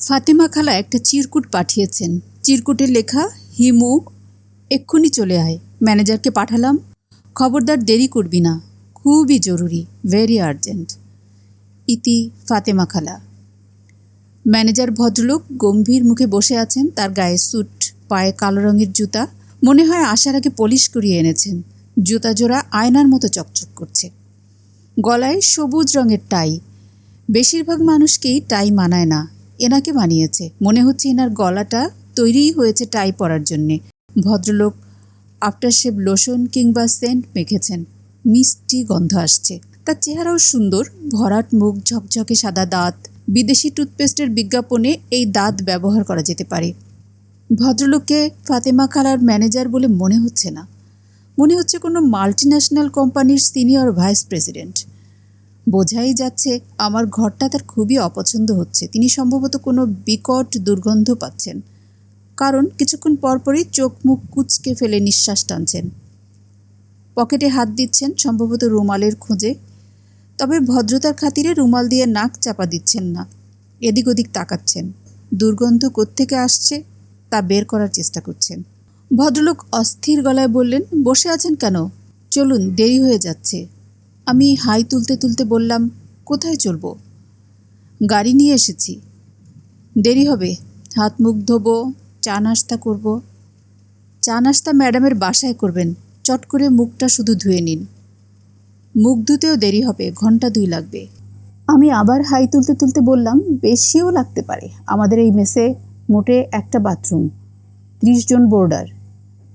ফাতেমা খালা একটা চিরকুট পাঠিয়েছেন। চিরকুটে লেখা, হিমু এক্ষুনি চলে আয়। ম্যানেজারকে পাঠালাম, খবরদার দেরি করবি না, খুবই জরুরি, ভেরি আর্জেন্ট। ইতি ফাতেমা খালা। ম্যানেজার ভদ্রলোক গম্ভীর মুখে বসে আছেন। তার গায়ে স্যুট, পায়ে কালো রঙের জুতা, মনে হয় আসার আগে পলিশ করিয়ে এনেছেন। জুতা জোড়া আয়নার মতো চকচক করছে। গলায় সবুজ রঙের টাই। বেশিরভাগ মানুষকেই টাই মানায় না, এনাকে মানিয়েছে। মনে হচ্ছে এনার গলাটা তৈরিই হয়েছে টাই পরার জন্যে। ভদ্রলোক আফটারশেভ লোশন কিংবা সেন্ট মেখেছেন, মিষ্টি গন্ধ আসছে। তার চেহারাও সুন্দর, ভরাট মুখ, ঝকঝকে সাদা দাঁত। বিদেশি টুথপেস্টের বিজ্ঞাপনে এই দাঁত ব্যবহার করা যেতে পারে। ভদ্রলোককে ফাতেমা খালার ম্যানেজার বলে মনে হচ্ছে না, মনে হচ্ছে কোনো মাল্টিন্যাশনাল কোম্পানির সিনিয়র ভাইস প্রেসিডেন্ট। বোঝাই যাচ্ছে আমার ঘরটা তার খুবই অপছন্দ হচ্ছে। তিনি সম্ভবত কোনো বিকট দুর্গন্ধ পাচ্ছেন, কারণ কিছুক্ষণ পরপরই চোখ মুখ কুঁচকে ফেলে নিঃশ্বাস টানছেন। পকেটে হাত দিচ্ছেন, সম্ভবত রুমালের খোঁজে। তবে ভদ্রতার খাতিরে রুমাল দিয়ে নাক চাপা দিচ্ছেন না, এদিক ওদিক তাকাচ্ছেন। দুর্গন্ধ কোত্থেকে আসছে তা বের করার চেষ্টা করছেন। ভদ্রলোক অস্থির গলায় বললেন, বসে আছেন কেন? চলুন, দেরি হয়ে যাচ্ছে। আমি হাই তুলতে তুলতে বললাম, কোথায় চলবো? গাড়ি নিয়ে এসেছি। দেরি হবে, হাত মুখ ধোবো, চা নাস্তা করব। চা নাস্তা ম্যাডামের বাসায় করবেন, চট করে মুখটা শুধু ধুয়ে নিন। মুখ ধুতেও দেরি হবে, ঘন্টা 2 লাগবে। আমি আবার হাই তুলতে তুলতে বললাম, বেশিও লাগতে পারে। আমাদের এই মেসে মোটে একটা বাথরুম, 30 জন বোর্ডার।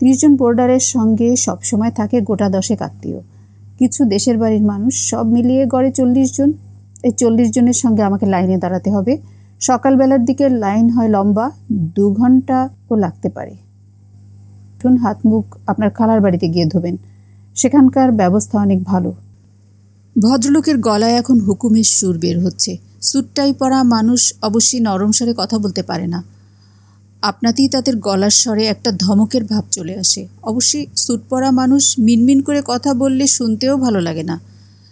30 জন বোর্ডারের সঙ্গে সবসময় থাকে গোটা 10 আত্মীয়, কিছু দেশের বাড়ির মানুষ, সব মিলিয়ে গড়ে 40 জন। এই 40 জনের সঙ্গে আমাকে লাইনে দাঁড়াতে হবে। সকালবেলার দিকে লাইন হয় লম্বা, 2 ঘন্টাও লাগতে পারে। হাত মুখ আপনার খালার বাড়িতে গিয়ে ধোবেন, সেখানকার ব্যবস্থা অনেক ভালো। ভদ্রলোকের গলায় এখন হুকুমের সুর বের হচ্ছে। স্যুটটাই পরা মানুষ অবশ্যই নরম স্বরে কথা বলতে পারে না। আপনাতেই তাদের গলার স্বরে একটা ধমকের ভাব চলে আসে। অবশ্যই স্যুট পরা মানুষ মিনমিন করে কথা বললে শুনতেও ভালো লাগে না,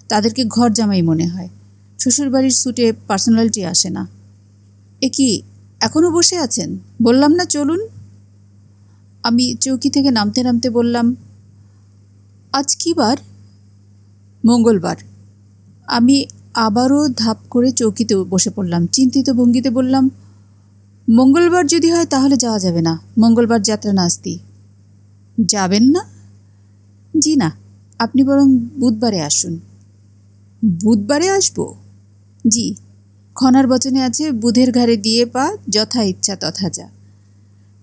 তাদেরকে ঘর জামাই মনে হয়। শ্বশুরবাড়ির স্যুটে পার্সোনালিটি আসে না। এ কি, এখনও বসে আছেন? বললাম না চলুন। আমি চৌকি থেকে নামতে নামতে বললাম, আজ কী বার? মঙ্গলবার। আমি আবারও ধাপ করে চৌকিতে বসে পড়লাম। চিন্তিত ভঙ্গিতে বললাম, মঙ্গলবার যদি হয় তাহলে যাওয়া যাবে না, মঙ্গলবার যাত্রা নাস্তি। যাবেন না? জি না, আপনি বরং বুধবারে আসুন। বুধবারে আসবো? জি, খনার বচনে আছে, বুধের ঘাড়ে দিয়ে পা, যথা ইচ্ছা তথা যা।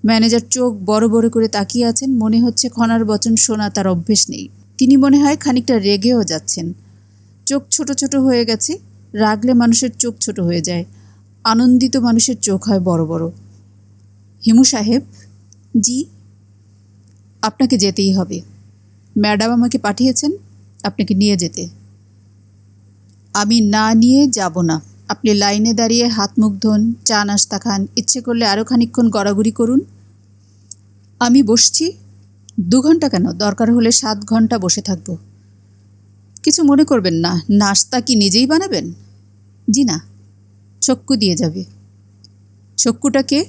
ম্যানেজার চোখ বড় বড় করে তাকিয়ে আছেন, মনে হচ্ছে খনার বচন শোনা তার অভ্যেস নেই। তিনি মনে হয় খানিকটা রেগেও যাচ্ছেন। চোখ ছোট ছোট হয়ে গেছে। রাগলে মানুষের চোখ ছোট হয়ে যায়, আনন্দিত মানুষের চোখ হয় বড় বড়। হিমু সাহেব। জি। আপনাকে যেতেই হবে, ম্যাডাম আমাকে পাঠিয়েছেন আপনাকে নিয়ে যেতে। আমি না নিয়ে যাব না। আপনি লাইনে দাঁড়িয়ে হাত মুখ ধোন, চা নাস্তা খান, ইচ্ছে করলে আরও খানিকক্ষণ গড়াগড়ি করুন। আমি বসছি। 2 ঘন্টা কেন, দরকার হলে 7 ঘন্টা বসে থাকব। কিছু মনে করবেন না, নাস্তা কি নিজেই বানাবেন? জি না, ছক্কু দিয়ে যাবে। ছক্কুটাকে?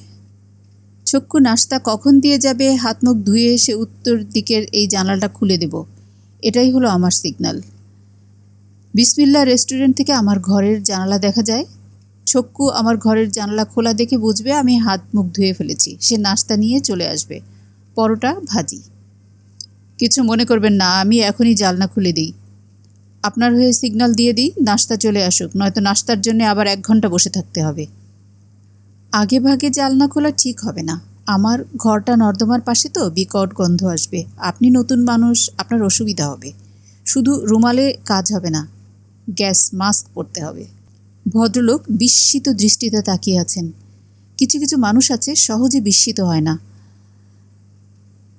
ছক্কু নাস্তা কখন দিয়ে যাবে, হাত মুখ ধুয়ে এসে উত্তর দিকের এই জানালাটা খুলে দেব, এটাই হলো আমার সিগন্যাল। বিসমিল্লা রেস্টুরেন্ট থেকে আমার ঘরের জানালা দেখা যায়। ছক্কু আমার ঘরের জানালা খোলা দেখে বুঝবে আমি হাত মুখ ধুয়ে ফেলেছি, সে নাস্তা নিয়ে চলে আসবে, পরোটা ভাজি। কিছু মনে করবেন না, আমি এখনই জানলা খুলে দিই, আপনার হয়ে সিগন্যাল দিয়ে দিই নাস্তা চলে আসুক, নয়তো নাস্তার জন্য আবার 1 ঘন্টা বসে থাকতে হবে। আগে ভাগে জানলা খোলা ঠিক হবে না, আমার ঘরটা নর্দমার পাশে তো, বিকট গন্ধ আসবে। আপনি নতুন মানুষ, আপনার অসুবিধা হবে। শুধু রুমালে কাজ হবে না, গ্যাস মাস্ক পরতে হবে। ভদ্রলোক বিস্মিত দৃষ্টিতে তাকিয়ে আছেন। কিছু কিছু মানুষ আছে সহজে বিস্মিত হয় না,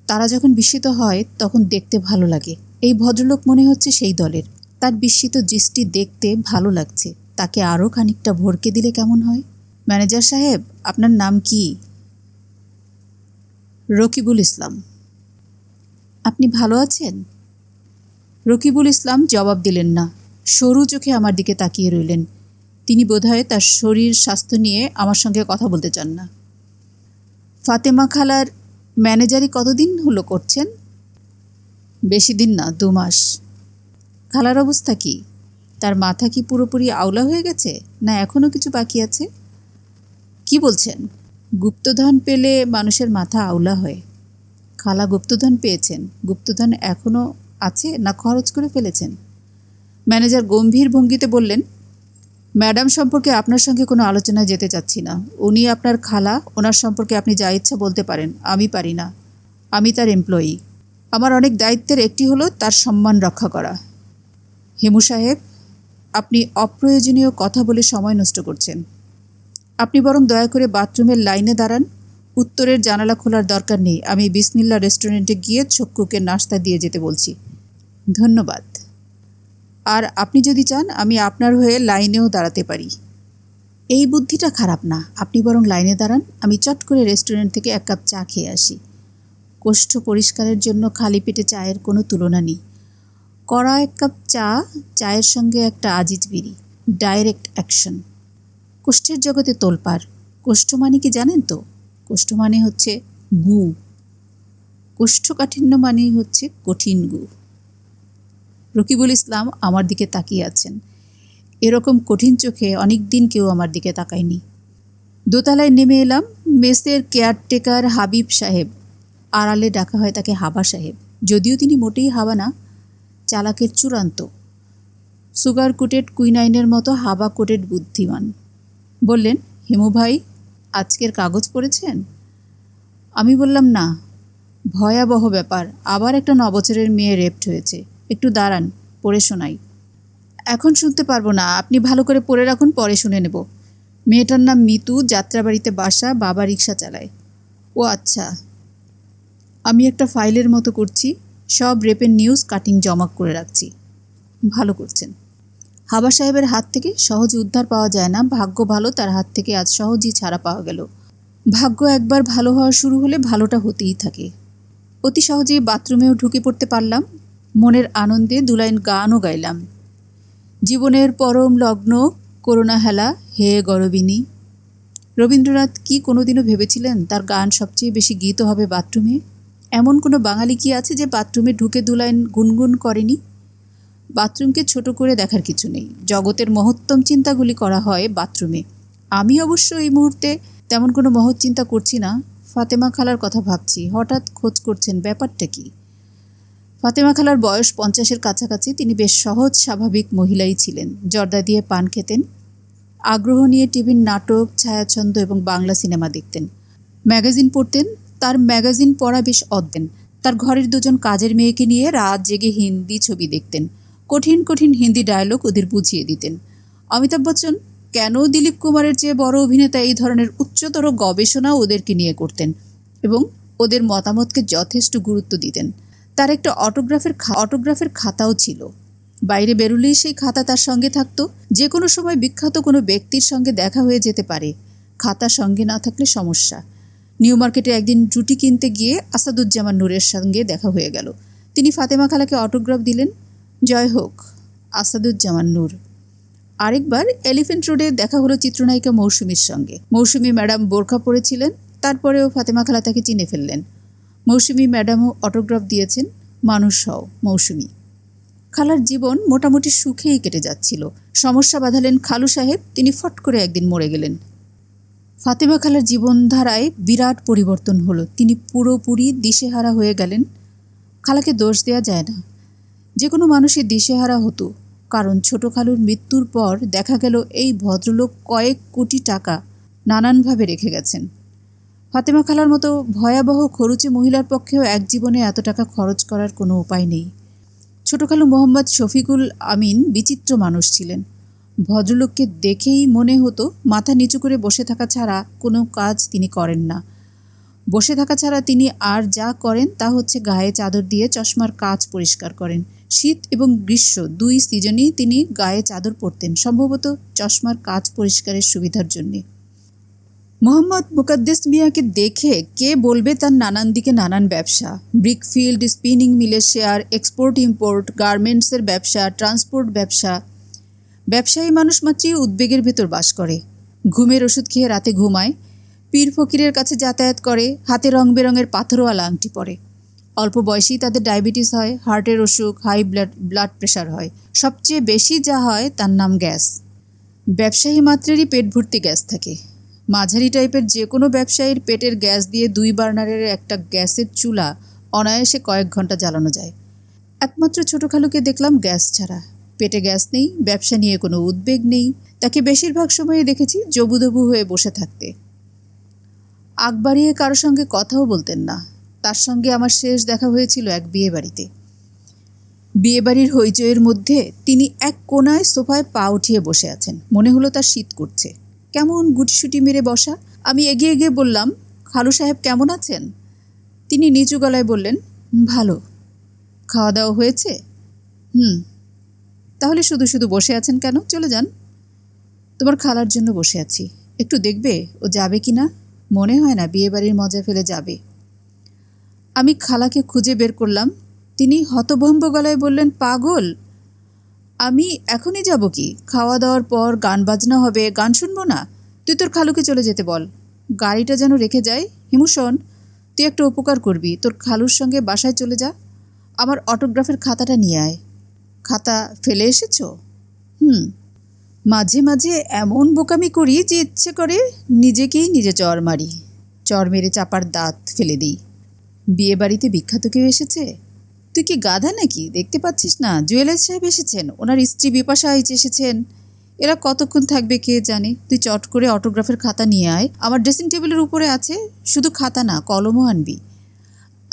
তারা যখন বিস্মিত হয় তখন দেখতে ভালো লাগে। এই ভদ্রলোক মনে হচ্ছে সেই দলের। তার বিস্মিত দৃষ্টি দেখতে ভালো লাগছে, তাকে আরও খানিকটা ভরকে দিলে কেমন হয়? ম্যানেজার সাহেব, আপনার নাম কি? রকিবুল ইসলাম। আপনি ভালো আছেন? রকিবুল ইসলাম জবাব দিলেন না, সরু চোখে আমার দিকে তাকিয়ে রইলেন। তিনি বোধহয় তার শরীর স্বাস্থ্য নিয়ে আমার সঙ্গে কথা বলতে চান না। ফাতেমা খালার ম্যানেজারই কতদিন হলো করছেন? বেশি দিন না, 2 মাস। খালার অবস্থা কি? তার মাথা কি পুরোপুরি আউলা হয়ে গেছে, না এখনও কিছু বাকি আছে? কি বলছেন? গুপ্তধন পেলে মানুষের মাথা আউলা হয়। খালা গুপ্তধন পেয়েছেন? গুপ্তধন এখনও আছে না খরচ করে ফেলেছেন? ম্যানেজার গম্ভীর ভঙ্গিতে বললেন, ম্যাডাম সম্পর্কে আপনার সঙ্গে কোনো আলোচনায় যেতে চাচ্ছি না। উনি আপনার খালা, ওনার সম্পর্কে আপনি যা ইচ্ছা বলতে পারেন, আমি পারি না। আমি তার এমপ্লয়ি। আমার অনেক দায়িত্বের একটি হলো তার সম্মান রক্ষা করা। হেমু সাহেব, আপনি অপ্রয়োজনীয় কথা বলে সময় নষ্ট করছেন। আপনি বরং দয়া করে বাথরুমের লাইনে দাঁড়ান। উত্তরের জানালা খোলার দরকার নেই। আমি বিসমিল্লা রেস্টুরেন্টে গিয়ে ছক্কুকে নাস্তা দিয়ে যেতে বলছি। ধন্যবাদ। আর আপনি যদি চান আমি আপনার হয়ে লাইনেও দাঁড়াতে পারি। এই বুদ্ধিটা খারাপ না। আপনি বরং লাইনে দাঁড়ান, আমি চট করে রেস্টুরেন্ট থেকে 1 কাপ চা খেয়ে আসি। কোষ্ঠ পরিষ্কারের জন্য খালি পেটে চায়ের কোনো তুলনা নেই। কড়া 1 কাপ চা, চায়ের সঙ্গে একটা আজিজ বিড়ি, ডাইরেক্ট অ্যাকশন। কোষ্ঠের জগতে তোলপাড়। কোষ্ঠ মানে কি জানেন তো? কোষ্ঠ মানে হচ্ছে গু। কোষ্ঠকাঠিন্য মানেই হচ্ছে কঠিন গু। রকিবুল ইসলাম আমার দিকে তাকিয়ে আছেন। এরকম কঠিন চোখে অনেক দিন কেউ আমার দিকে তাকায়নি। দোতলায় নেমে এলাম। মেসের কেয়ারটেকার হাবিব সাহেব, আড়ালে ডাকা হয় তাকে হাবা সাহেব, যদিও তিনি মোটেই হাবা না, চালাকের চূড়ান্ত। সুগার কোটেড কুইনাইনের মতো হাবা কোটেড বুদ্ধিমান। বললেন, হেমু ভাই, আজকের কাগজ পড়েছেন? আমি বললাম, না। ভয়াবহ ব্যাপার, আবার একটা 9 বছরের মেয়ে রেপড হয়েছে। একটু দাঁড়ান, পড়ে শোনাই। এখন শুনতে পারবো না, আপনি ভালো করে পড়ে রাখুন, পরে শুনে নেব। মেয়েটার নাম মিতু, যাত্রাবাড়িতে বাসা, বাবা রিক্সা চালায়। ও আচ্ছা। আমি একটা ফাইলের মতো করছি, সব রেপের নিউজ কাটিং জমা করে রাখছি। ভালো করছেন। হাবা সাহেবের হাত থেকে সহজে উদ্ধার পাওয়া যায় না। ভাগ্য ভালো, তার হাত থেকে আজ সহজেই ছাড়া পাওয়া গেল। ভাগ্য একবার ভালো হওয়া শুরু হলে ভালোটা হতেই থাকে। অতি সহজেই বাথরুমেও ঢুকে পড়তে পারলাম। মনের আনন্দে 2 লাইন গানও গাইলাম। জীবনের পরম লগ্ন করুণা হেলা হে গরবিনী। রবীন্দ্রনাথ কি কোনোদিনও ভেবেছিলেন তার গান সবচেয়ে বেশি গীত হবে বাথরুমে? এমন কোনো বাঙালি কি আছে যে বাথরুমে ঢুকে 2 লাইন গুনগুন করেনি? বাথরুমকে ছোট করে দেখার কিছু নেই। জগতের মহত্তম চিন্তাগুলি করা হয় বাথরুমে। আমি অবশ্য এই মুহূর্তে তেমন কোনো মহৎ চিন্তা করছি না। ফাতেমা খালার কথা ভাবছি। হঠাৎ খোঁজ করছেন, ব্যাপারটা কি? ফাতেমা খালার বয়স 50-এর কাছাকাছি। তিনি বেশ সহজ স্বাভাবিক মহিলাই ছিলেন। জর্দা দিয়ে পান খেতেন। আগ্রহ নিয়ে টিভির নাটক, ছায়াছন্দ এবং বাংলা সিনেমা দেখতেন। ম্যাগাজিন পড়তেন। তার ম্যাগাজিন পড়া বেশ অদ্ভুত। তার ঘরের 2জন কাজের মেয়েকে নিয়ে রাত জেগে হিন্দি ছবি দেখতেন। কঠিন কঠিন হিন্দি ডায়লগ ওদের বুঝিয়ে দিতেন। অমিতাভ বচ্চন কেন দিলীপ কুমারের চেয়ে বড় অভিনেতা এই ধরনের উচ্চতর গবেষণা ওদেরকে নিয়ে করতেন এবং ওদের মতামতকে যথেষ্ট গুরুত্ব দিতেন। তার একটা অটোগ্রাফের খাতাও ছিল। বাইরে বেরোলেই সেই খাতা তার সঙ্গে থাকতো। যে কোনো সময় বিখ্যাত কোনো ব্যক্তির সঙ্গে দেখা হয়ে যেতে পারে। খাতা সঙ্গে না থাকলে সমস্যা। নিউ মার্কেটে একদিন রুটি কিনতে গিয়ে আসাদুজ্জামান নূরের সঙ্গে দেখা হয়ে গেল। তিনি ফাতেমা খালাকে অটোগ্রাফ দিলেন। জয় হোক আসাদুজ্জামান নূর। আরেকবার এলিফ্যান্ট রোডে দেখা হলো চিত্রনায়িকা মৌসুমীর সঙ্গে। মৌসুমী ম্যাডাম বোরখা পরেছিলেন, তারপরেও ফাতেমা খালা তাকে চিনে ফেললেন। মৌসুমী ম্যাডামও অটোগ্রাফ দিয়েছেন। মানুষ হও মৌসুমী। খালার জীবন মোটামুটি সুখেই কেটে যাচ্ছিল। সমস্যা বাঁধালেন খালু সাহেব। তিনি ফট করে একদিন মরে গেলেন। ফাতেমা খালার জীবনধারায় বিরাট পরিবর্তন হলো। তিনি পুরোপুরি দিশেহারা হয়ে গেলেন। খালাকে দোষ দেওয়া যায় না। যে কোনো মানুষই দিশেহারা হতো, কারণ ছোট খালুর মৃত্যুর পর দেখা গেল এই ভদ্রলোক কয়েক কোটি টাকা নানানভাবে রেখে গেছেন। ফাতেমা খালার মতো ভয়াবহ খরুচে মহিলার পক্ষেও এক জীবনে এত টাকা খরচ করার কোনো উপায় নেই। ছোট খালু মোহাম্মদ শফিকুল আমিন বিচিত্র মানুষ ছিলেন। ভদ্রলোককে দেখেই মনে হতো মাথা নিচু করে বসে থাকা ছাড়া কোনো কাজ তিনি করেন না। বসে থাকা ছাড়া তিনি আর যা করেন তা হচ্ছে গায়ে চাদর দিয়ে চশমার কাঁচ পরিষ্কার করেন। শীত এবং গ্রীষ্ম 2 সিজনেই তিনি গায়ে চাদর পরতেন, সম্ভবত চশমার কাঁচ পরিষ্কারের সুবিধার জন্যে। মোহাম্মদ মুকাদ্দেস মিয়াকে দেখে কে বলবে তার নানান দিকে নানান ব্যবসা। ব্রিকফিল্ড, স্পিনিং মিলের শেয়ার, এক্সপোর্ট ইম্পোর্ট, গার্মেন্টসের ব্যবসা, ট্রান্সপোর্ট ব্যবসা। ব্যবসায়ী মানুষ মাত্রই উদ্বেগের ভেতর বাস করে। ঘুমের ওষুধ খেয়ে রাতে ঘুমায়, পীর ফকিরের কাছে যাতায়াত করে, হাতে রং বেরঙের পাথরওয়ালা আংটি পরে। অল্প বয়সেই তাদের ডায়াবেটিস হয়, হার্টের অসুখ, হাই ব্লাড প্রেশার হয়। সবচেয়ে বেশি যা হয় তার নাম গ্যাস। ব্যবসায়ী মাত্রেরই পেট ভর্তি গ্যাস থাকে। মাঝারি টাইপের যে কোনো ব্যবসায়ীর পেটের গ্যাস দিয়ে 2 বার্নারের একটা গ্যাসের চুলা অনায়াসে কয়েক ঘন্টা জ্বালানো যায়। একমাত্র ছোট খালুকে দেখলাম গ্যাস ছাড়া। পেটে গ্যাস নেই, ব্যবসা নিয়ে কোনো উদ্বেগ নেই। তাকে বেশিরভাগ সময়ে দেখেছি জবুদবু হয়ে বসে থাকতে। আগ বাড়িয়ে কারো সঙ্গে কথাও বলতেন না। তার সঙ্গে আমার শেষ দেখা হয়েছিল এক বিয়েবাড়িতে। বিয়েবাড়ির হইচইয়ের মধ্যে তিনি এক কোনায় সোফায় পা উঠিয়ে বসে আছেন। মনে হলো তার শীত করছে। কেমন গুটিসুটি মেরে বসা। আমি এগিয়ে গিয়ে বললাম, খালু সাহেব কেমন আছেন? তিনি নিচু গলায় বললেন, ভালো। খাওয়া দাওয়া হয়েছে? হুম। তাহলে শুধু শুধু বসে আছেন কেন? চলে যান। তোমার খালার জন্য বসে আছি। একটু দেখবে ও যাবে কি না। মনে হয় না বিয়েবাড়ির মজা ফেলে যাবে। আমি খালাকে খুঁজে বের করলাম। তিনি হতভম্ব গলায় বললেন, পাগল, আমি এখনই যাব কি? খাওয়া দাওয়ার পর গান বাজনা হবে, গান শুনবো না? তুই তোর খালুকে চলে যেতে বল। গাড়িটা যেন রেখে যায়। হিমু শোন, তুই একটা উপকার করবি, তোর খালুর সঙ্গে বাসায় চলে যা। আমার অটোগ্রাফের খাতাটা নিয়ে আয়। খাতা ফেলে এসেছো? হুম। মাঝে মাঝে এমন বোকামি করি যে ইচ্ছে করে নিজেকেই নিজে চড় মারি। চড় মেরে চাপার দাঁত ফেলে দিই। বিয়ে বাড়িতে বিখ্যাত কেউ এসেছে? তুই কি গাধা নাকি? দেখতে পাচ্ছিস না জুয়েলার সাহেব এসেছেন, ওনার স্ত্রী বিপাশা আইচ এসেছেন। এরা কতক্ষণ থাকবে কে জানে। তুই চট করে অটোগ্রাফের খাতা নিয়ে আয়। আমার ড্রেসিং টেবিলের উপরে আছে। শুধু খাতা না, কলমও আনবি।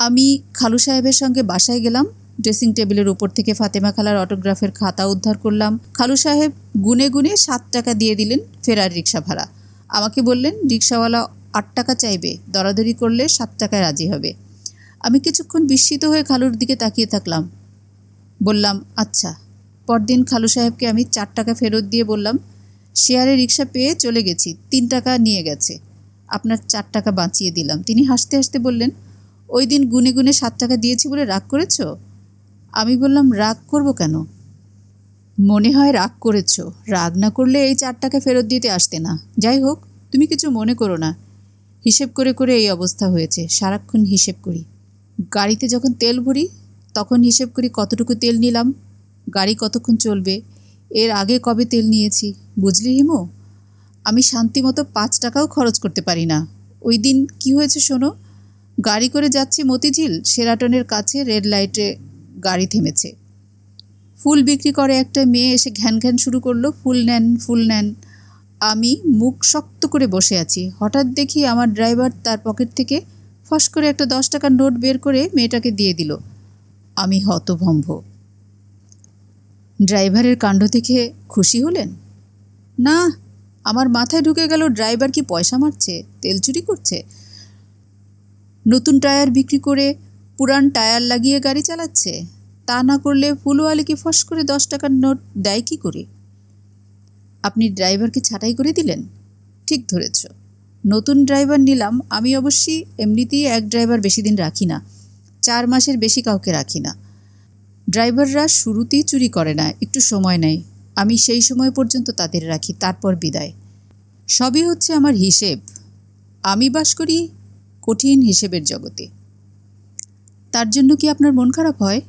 আমি খালু সাহেবের সঙ্গে বাসায় গেলাম। ড্রেসিং টেবিলের উপর থেকে ফাতেমা খালার অটোগ্রাফের খাতা উদ্ধার করলাম। খালু সাহেব গুনে গুনে 7 টাকা দিয়ে দিলেন ফেরার রিক্সা ভাড়া। আমাকে বললেন, রিক্সাওয়ালা 8 টাকা চাইবে, দরাদরি করলে 7 টাকায় রাজি হবে। আমি কিছুক্ষণ বিস্মিত হয়ে খালুর দিকে তাকিয়ে থাকলাম। বললাম, আচ্ছা। পরদিন খালু সাহেবকে আমি 4 টাকা ফেরত দিয়ে বললাম, শেয়ারে রিক্সা পেয়ে চলে গেছি, 3 টাকা নিয়ে গেছে, আপনার 4 টাকা বাঁচিয়ে দিলাম। তিনি হাসতে হাসতে বললেন, ওই দিন গুনে গুনে 7 টাকা দিয়েছি বলে রাগ করেছ? আমি বললাম, রাগ করব কেন? মনে হয় রাগ করেছ। রাগ না করলে এই 4 টাকা ফেরত দিতে আসতে না। যাই হোক, তুমি কিছু মনে করো না। হিসেব করে করে এই অবস্থা হয়েছে। সারাক্ষণ হিসেব করি। গাড়িতে যখন তেল ভরি তখন হিসেব করি কতটুকু তেল নিলাম, গাড়ি কতক্ষণ চলবে, এর আগে কবে তেল নিয়েছি। বুঝলি হিমু, আমি শান্তিমতো 5 টাকাও খরচ করতে পারি না। ওই দিন কি হয়েছে শোনো। গাড়ি করে যাচ্ছি মতিঝিল, শেরাটনের কাছে রেড লাইটে গাড়ি থেমেছে। ফুল বিক্রি করে একটা মেয়ে এসে ঘ্যান ঘ্যান শুরু করলো, ফুল নেন, ফুল নেন। আমি মুখ শক্ত করে বসে আছি। হঠাৎ দেখি আমার ড্রাইভার তার পকেট থেকে ফস করে একটা 10 টাকার নোট বের করে মেয়েটাকে দিয়ে দিল। আমি হতভম্ব। ড্রাইভারের কাণ্ড থেকে খুশি হলেন? না, আমার মাথায় ঢুকে গেল ড্রাইভার কি পয়সা মারছে, তেল চুরি করছে। নতুন টায়ার বিক্রি করে পুরান টায়ার লাগিয়ে গাড়ি চালাচ্ছে। তা না করলে ফুলওয়ালি কি ফস করে 10 টাকার নোট দেয় কি করে? আপনি ড্রাইভারকে ছাঁটাই করে দিলেন? ঠিক ধরেছ, নতুন ড্রাইভার নিলাম। আমি অবশ্যই এমনিতেই এক ড্রাইভার বেশি দিন রাখি না, 4 মাসের বেশি কাউকে রাখি না। ড্রাইভাররা শুরুতেই চুরি করে না, একটু সময় নেয়। আমি সেই সময় পর্যন্ত তাদের রাখি, তারপর বিদায়। সবই হচ্ছে আমার হিসেব। আমি বাস করি কঠিন হিসেবের জগতে। তার জন্য কি আপনার মন খারাপ হয়?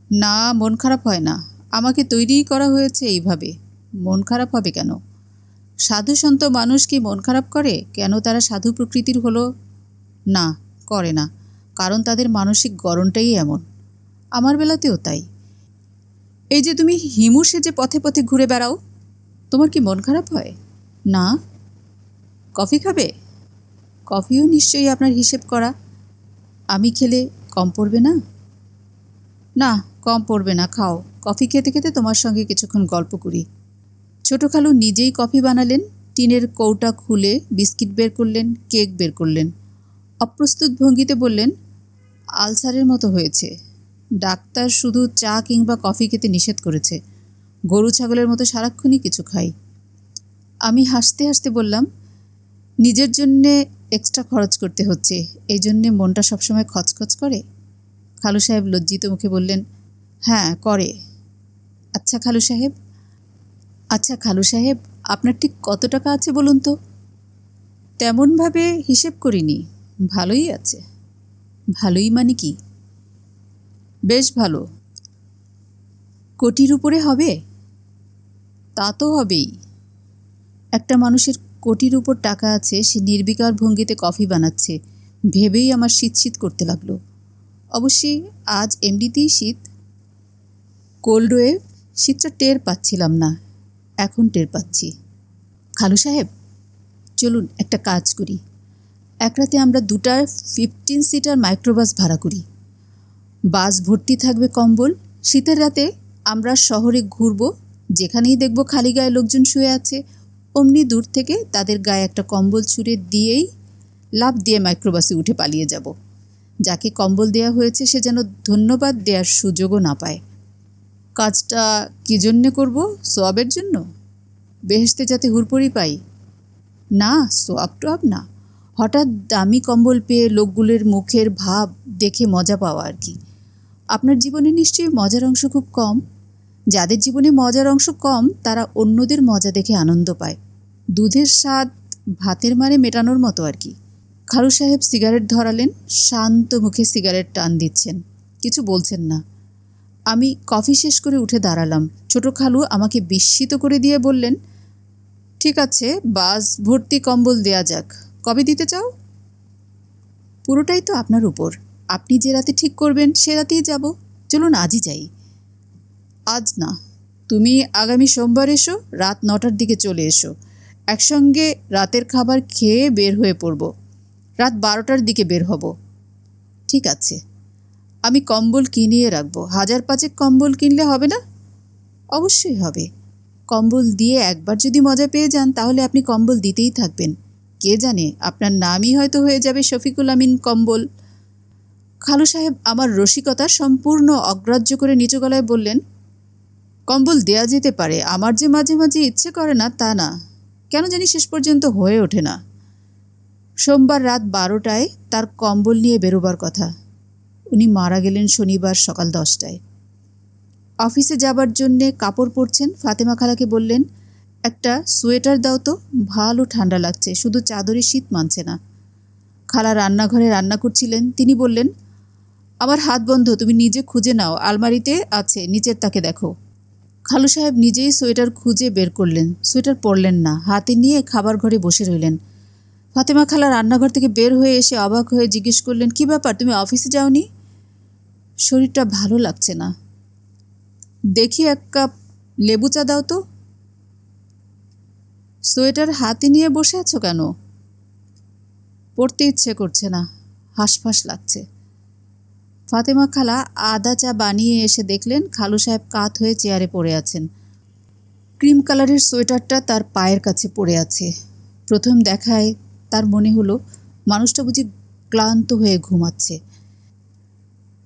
না, মন খারাপ হয় না। আমাকে তৈরিই করা হয়েছে এইভাবে। মন খারাপ হবে কেন? সাধু সন্ত মানুষ কি মন খারাপ করে? কেন তারা সাধু প্রকৃতির হলো? না, করে না, কারণ তাদের মানসিক গড়নটাই এমন। আমার বেলাতেও তাই। এই যে তুমি হিমু সেজে পথে পথে ঘুরে বেড়াও, তোমার কি মন খারাপ হয়? না। কফি খাবে? কফিও নিশ্চয়ই আপনার হিসেব করা। আমি খেলে কম পড়বে না? না, কম পড়বে না, খাও। কফি খেতে খেতে তোমার সঙ্গে কিছুক্ষণ গল্প করি। ছোট খালু নিজেই কফি বানালেন। টিনের কৌটা খুলে বিস্কিট বের করলেন, কেক বের করলেন। অপ্রস্তুত ভঙ্গিতে বললেন, আলসারের মতো হয়েছে। ডাক্তার শুধু চা কিংবা কফি খেতে নিষেধ করেছে। গরু ছাগলের মতো সারাক্ষণই কিছু খাই। আমি হাসতে হাসতে বললাম, নিজের জন্যে এক্সট্রা খরচ করতে হচ্ছে, এই জন্যে মনটা সবসময় খচখচ করে? খালু সাহেব লজ্জিত মুখে বললেন, হ্যাঁ করে। আচ্ছা খালু সাহেব, আচ্ছা খালু সাহেব, আপনার ঠিক কত টাকা আছে বলুন তো? তেমনভাবে হিসেব করিনি। ভালোই আছে। ভালোই মানে কি? বেশ ভালো। কোটির উপরে হবে? তা তো হবেই। একটা মানুষের কোটির উপর টাকা আছে, সে নির্বিকার ভঙ্গিতে কফি বানাচ্ছে, ভেবেই আমার শীত শীত করতে লাগলো। অবশ্যই আজ এমনিতেই শীত। Cold wave. শীতটা টের পাচ্ছিলাম না, এখন টের পাচ্ছি। খালু সাহেব, চলুন একটা কাজ করি। এক রাতে আমরা দুটার 15 সিটার মাইক্রোবাস ভাড়া করি। বাস ভর্তি থাকবে কম্বল। শীতের রাতে আমরা শহরে ঘুরব, যেখানেই দেখব খালি গায়ে লোকজন শুয়ে আছে, অমনি দূর থেকে তাদের গায়ে একটা কম্বল ছুঁড়ে দিয়েই লাফ দিয়ে মাইক্রোবাসে উঠে পালিয়ে যাব। যাকে কম্বল দেয়া হয়েছে সে যেন ধন্যবাদ দেওয়ার সুযোগও না পায়। কাজটা কী জন্যে করব? সোয়াবের জন্য? বেহেশতে যাতে হুড়পড়ি পাই? না, সোয়াব টোয়াব না। হঠাৎ দামি কম্বল পেয়ে লোকগুলোর মুখের ভাব দেখে মজা পাওয়া আর কি। আপনার জীবনে নিশ্চয়ই মজার অংশ খুব কম। যাদের জীবনে মজার অংশ কম তারা অন্যদের মজা দেখে আনন্দ পায়। দুধের স্বাদ ভাতের মারে মেটানোর মতো আর কি। খালু সাহেব সিগারেট ধরালেন, শান্ত মুখে সিগারেট টান দিচ্ছেন, কিছু বলছেন না। আমি কফি শেষ করে উঠে দাঁড়ালাম। ছোট খালু আমাকে বিস্মিত করে দিয়ে বললেন, ঠিক আছে, বাস ভর্তি কম্বল দেয়া যাক। কবে দিতে চাও? পুরোটাই তো আপনার উপর। আপনি যে রাতে ঠিক করবেন সে রাতেই যাব। চলুন আজই যাই। আজ না, তুমি আগামী সোমবার এসো, রাত 9টার দিকে চলে এসো। একসঙ্গে রাতের খাবার খেয়ে বের হয়ে পড়ব। রাত 12টার দিকে বের হব। ঠিক আছে। আমি কম্বল কিনিয়ে রাখবো। 1000-5 কম্বল কিনলে হবে না? অবশ্যই হবে। কম্বল দিয়ে একবার যদি মজা পেয়ে যান তাহলে আপনি কম্বল দিতেই থাকবেন। কে জানে, আপনার নামই হয়তো হয়ে যাবে শফিকুল আমিন কম্বল। খালু সাহেব আমার রসিকতা সম্পূর্ণ অগ্রাহ্য করে নিচু গলায় বললেন, কম্বল দেয়া যেতে পারে, আমার যে মাঝে মাঝে ইচ্ছে করে না তা না, কেন জানি শেষ পর্যন্ত হয়ে ওঠে না। সোমবার রাত 12টায় তার কম্বল নিয়ে বেরোবার কথা। উনি মারা গেলেন শনিবার সকাল 10টায়। অফিসে যাবার জন্যে কাপড় পরছেন। ফাতেমা খালাকে বললেন, একটা সোয়েটার দাও তো, ভালো ঠান্ডা লাগছে, শুধু চাদরে শীত মানছে না। খালা রান্নাঘরে রান্না করছিলেন। তিনি বললেন, আমার হাত বন্ধ, তুমি নিজে খুঁজে নাও, আলমারিতে আছে, নিচের তাকে দেখো। খালু সাহেব নিজেই সোয়েটার খুঁজে বের করলেন। সোয়েটার পরলেন না, হাতে নিয়ে খাবার ঘরে বসে রইলেন। ফাতেমা খালা রান্নাঘর থেকে বের হয়ে এসে অবাক হয়ে জিজ্ঞেস করলেন, কী ব্যাপার, তুমি অফিসে যাওনি? শরীরটা ভালো লাগছে না। দেখি 1 কাপ লেবু চা দাও তো। সোয়েটার হাতে নিয়ে বসে আছো কেন? পড়তে ইচ্ছে করছে না, হাঁসফাঁস লাগছে। ফাতেমা খালা আদা চা বানিয়ে এসে দেখলেন খালু সাহেব কাত হয়ে চেয়ারে পড়ে আছেন। ক্রিম কালারের সোয়েটারটা তার পায়ের কাছে পড়ে আছে। প্রথম দেখায় তার মনে হলো মানুষটা বুঝি ক্লান্ত হয়ে ঘুমাচ্ছে।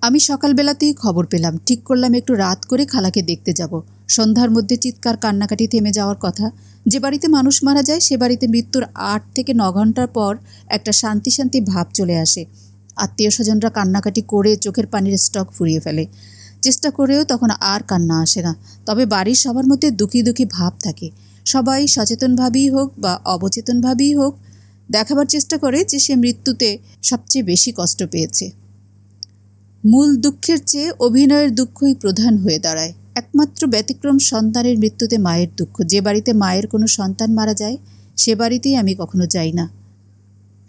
আমি সকালবেলাতেই খবর পেলাম, ঠিক করলাম একটু রাত করে খালাকে দেখতে যাব। সন্ধ্যার মধ্যে চিৎকার কান্নাকাটি থেমে যাওয়ার কথা। যে বাড়িতে মানুষ মারা যায় সে বাড়িতে মৃত্যুর 8 থেকে 9 ঘন্টার পর একটা শান্তি শান্তি ভাব চলে আসে। আত্মীয় স্বজনরা কান্নাকাটি করে চোখের পানির স্টক ফুরিয়ে ফেলে। চেষ্টা করেও তখন আর কান্না আসে না। তবে বাড়ির সবার মধ্যে দুঃখী দুঃখী ভাব থাকে। সবাই সচেতনভাবেই হোক বা অবচেতনভাবেই হোক দেখাবার চেষ্টা করে যে সে মৃত্যুতে সবচেয়ে বেশি কষ্ট পেয়েছে। মূল দুঃখের চেয়ে অভিনয়ের দুঃখই প্রধান হয়ে দাঁড়ায়। একমাত্র ব্যতিক্রম সন্তানের মৃত্যুতে মায়ের দুঃখ। যে বাড়িতে মায়ের কোনো সন্তান মারা যায় সে বাড়িতেই আমি কখনো যাই না।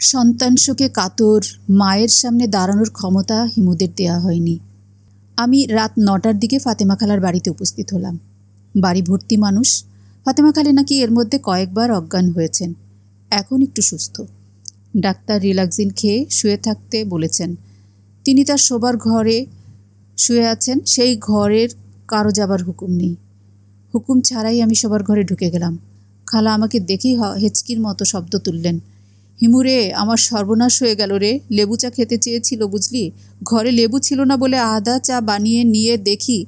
সন্তান শোকে কাতর মায়ের সামনে দাঁড়ানোর ক্ষমতা হিমুদের দেয়া হয়নি। আমি রাত 9টার দিকে ফাতেমা খালার বাড়িতে উপস্থিত হলাম। বাড়ি ভর্তি মানুষ। ফাতেমা খালা নাকি এর মধ্যে কয়েকবার অজ্ঞান হয়েছেন, এখন একটু সুস্থ। ডাক্তার রিল্যাক্সিন খেয়ে শুয়ে থাকতে বলেছেন। তিনি তার শোবার ঘরে শুয়ে আছেন। সেই ঘরের কারো যাবার হুকুম নেই। হুকুম ছাড়াই আমি শোবার ঘরে ঢুকে গেলাম। খালা আমাকে দেখেই হেঁচকির মতো শব্দ তুললেন, হিমুরে, আমার সর্বনাশ হয়ে গেল রে, লেবু চা খেতে চেয়েছিল বুঝলি, ঘরে লেবু ছিল না বলে আদা চা বানিয়ে নিয়ে দেখি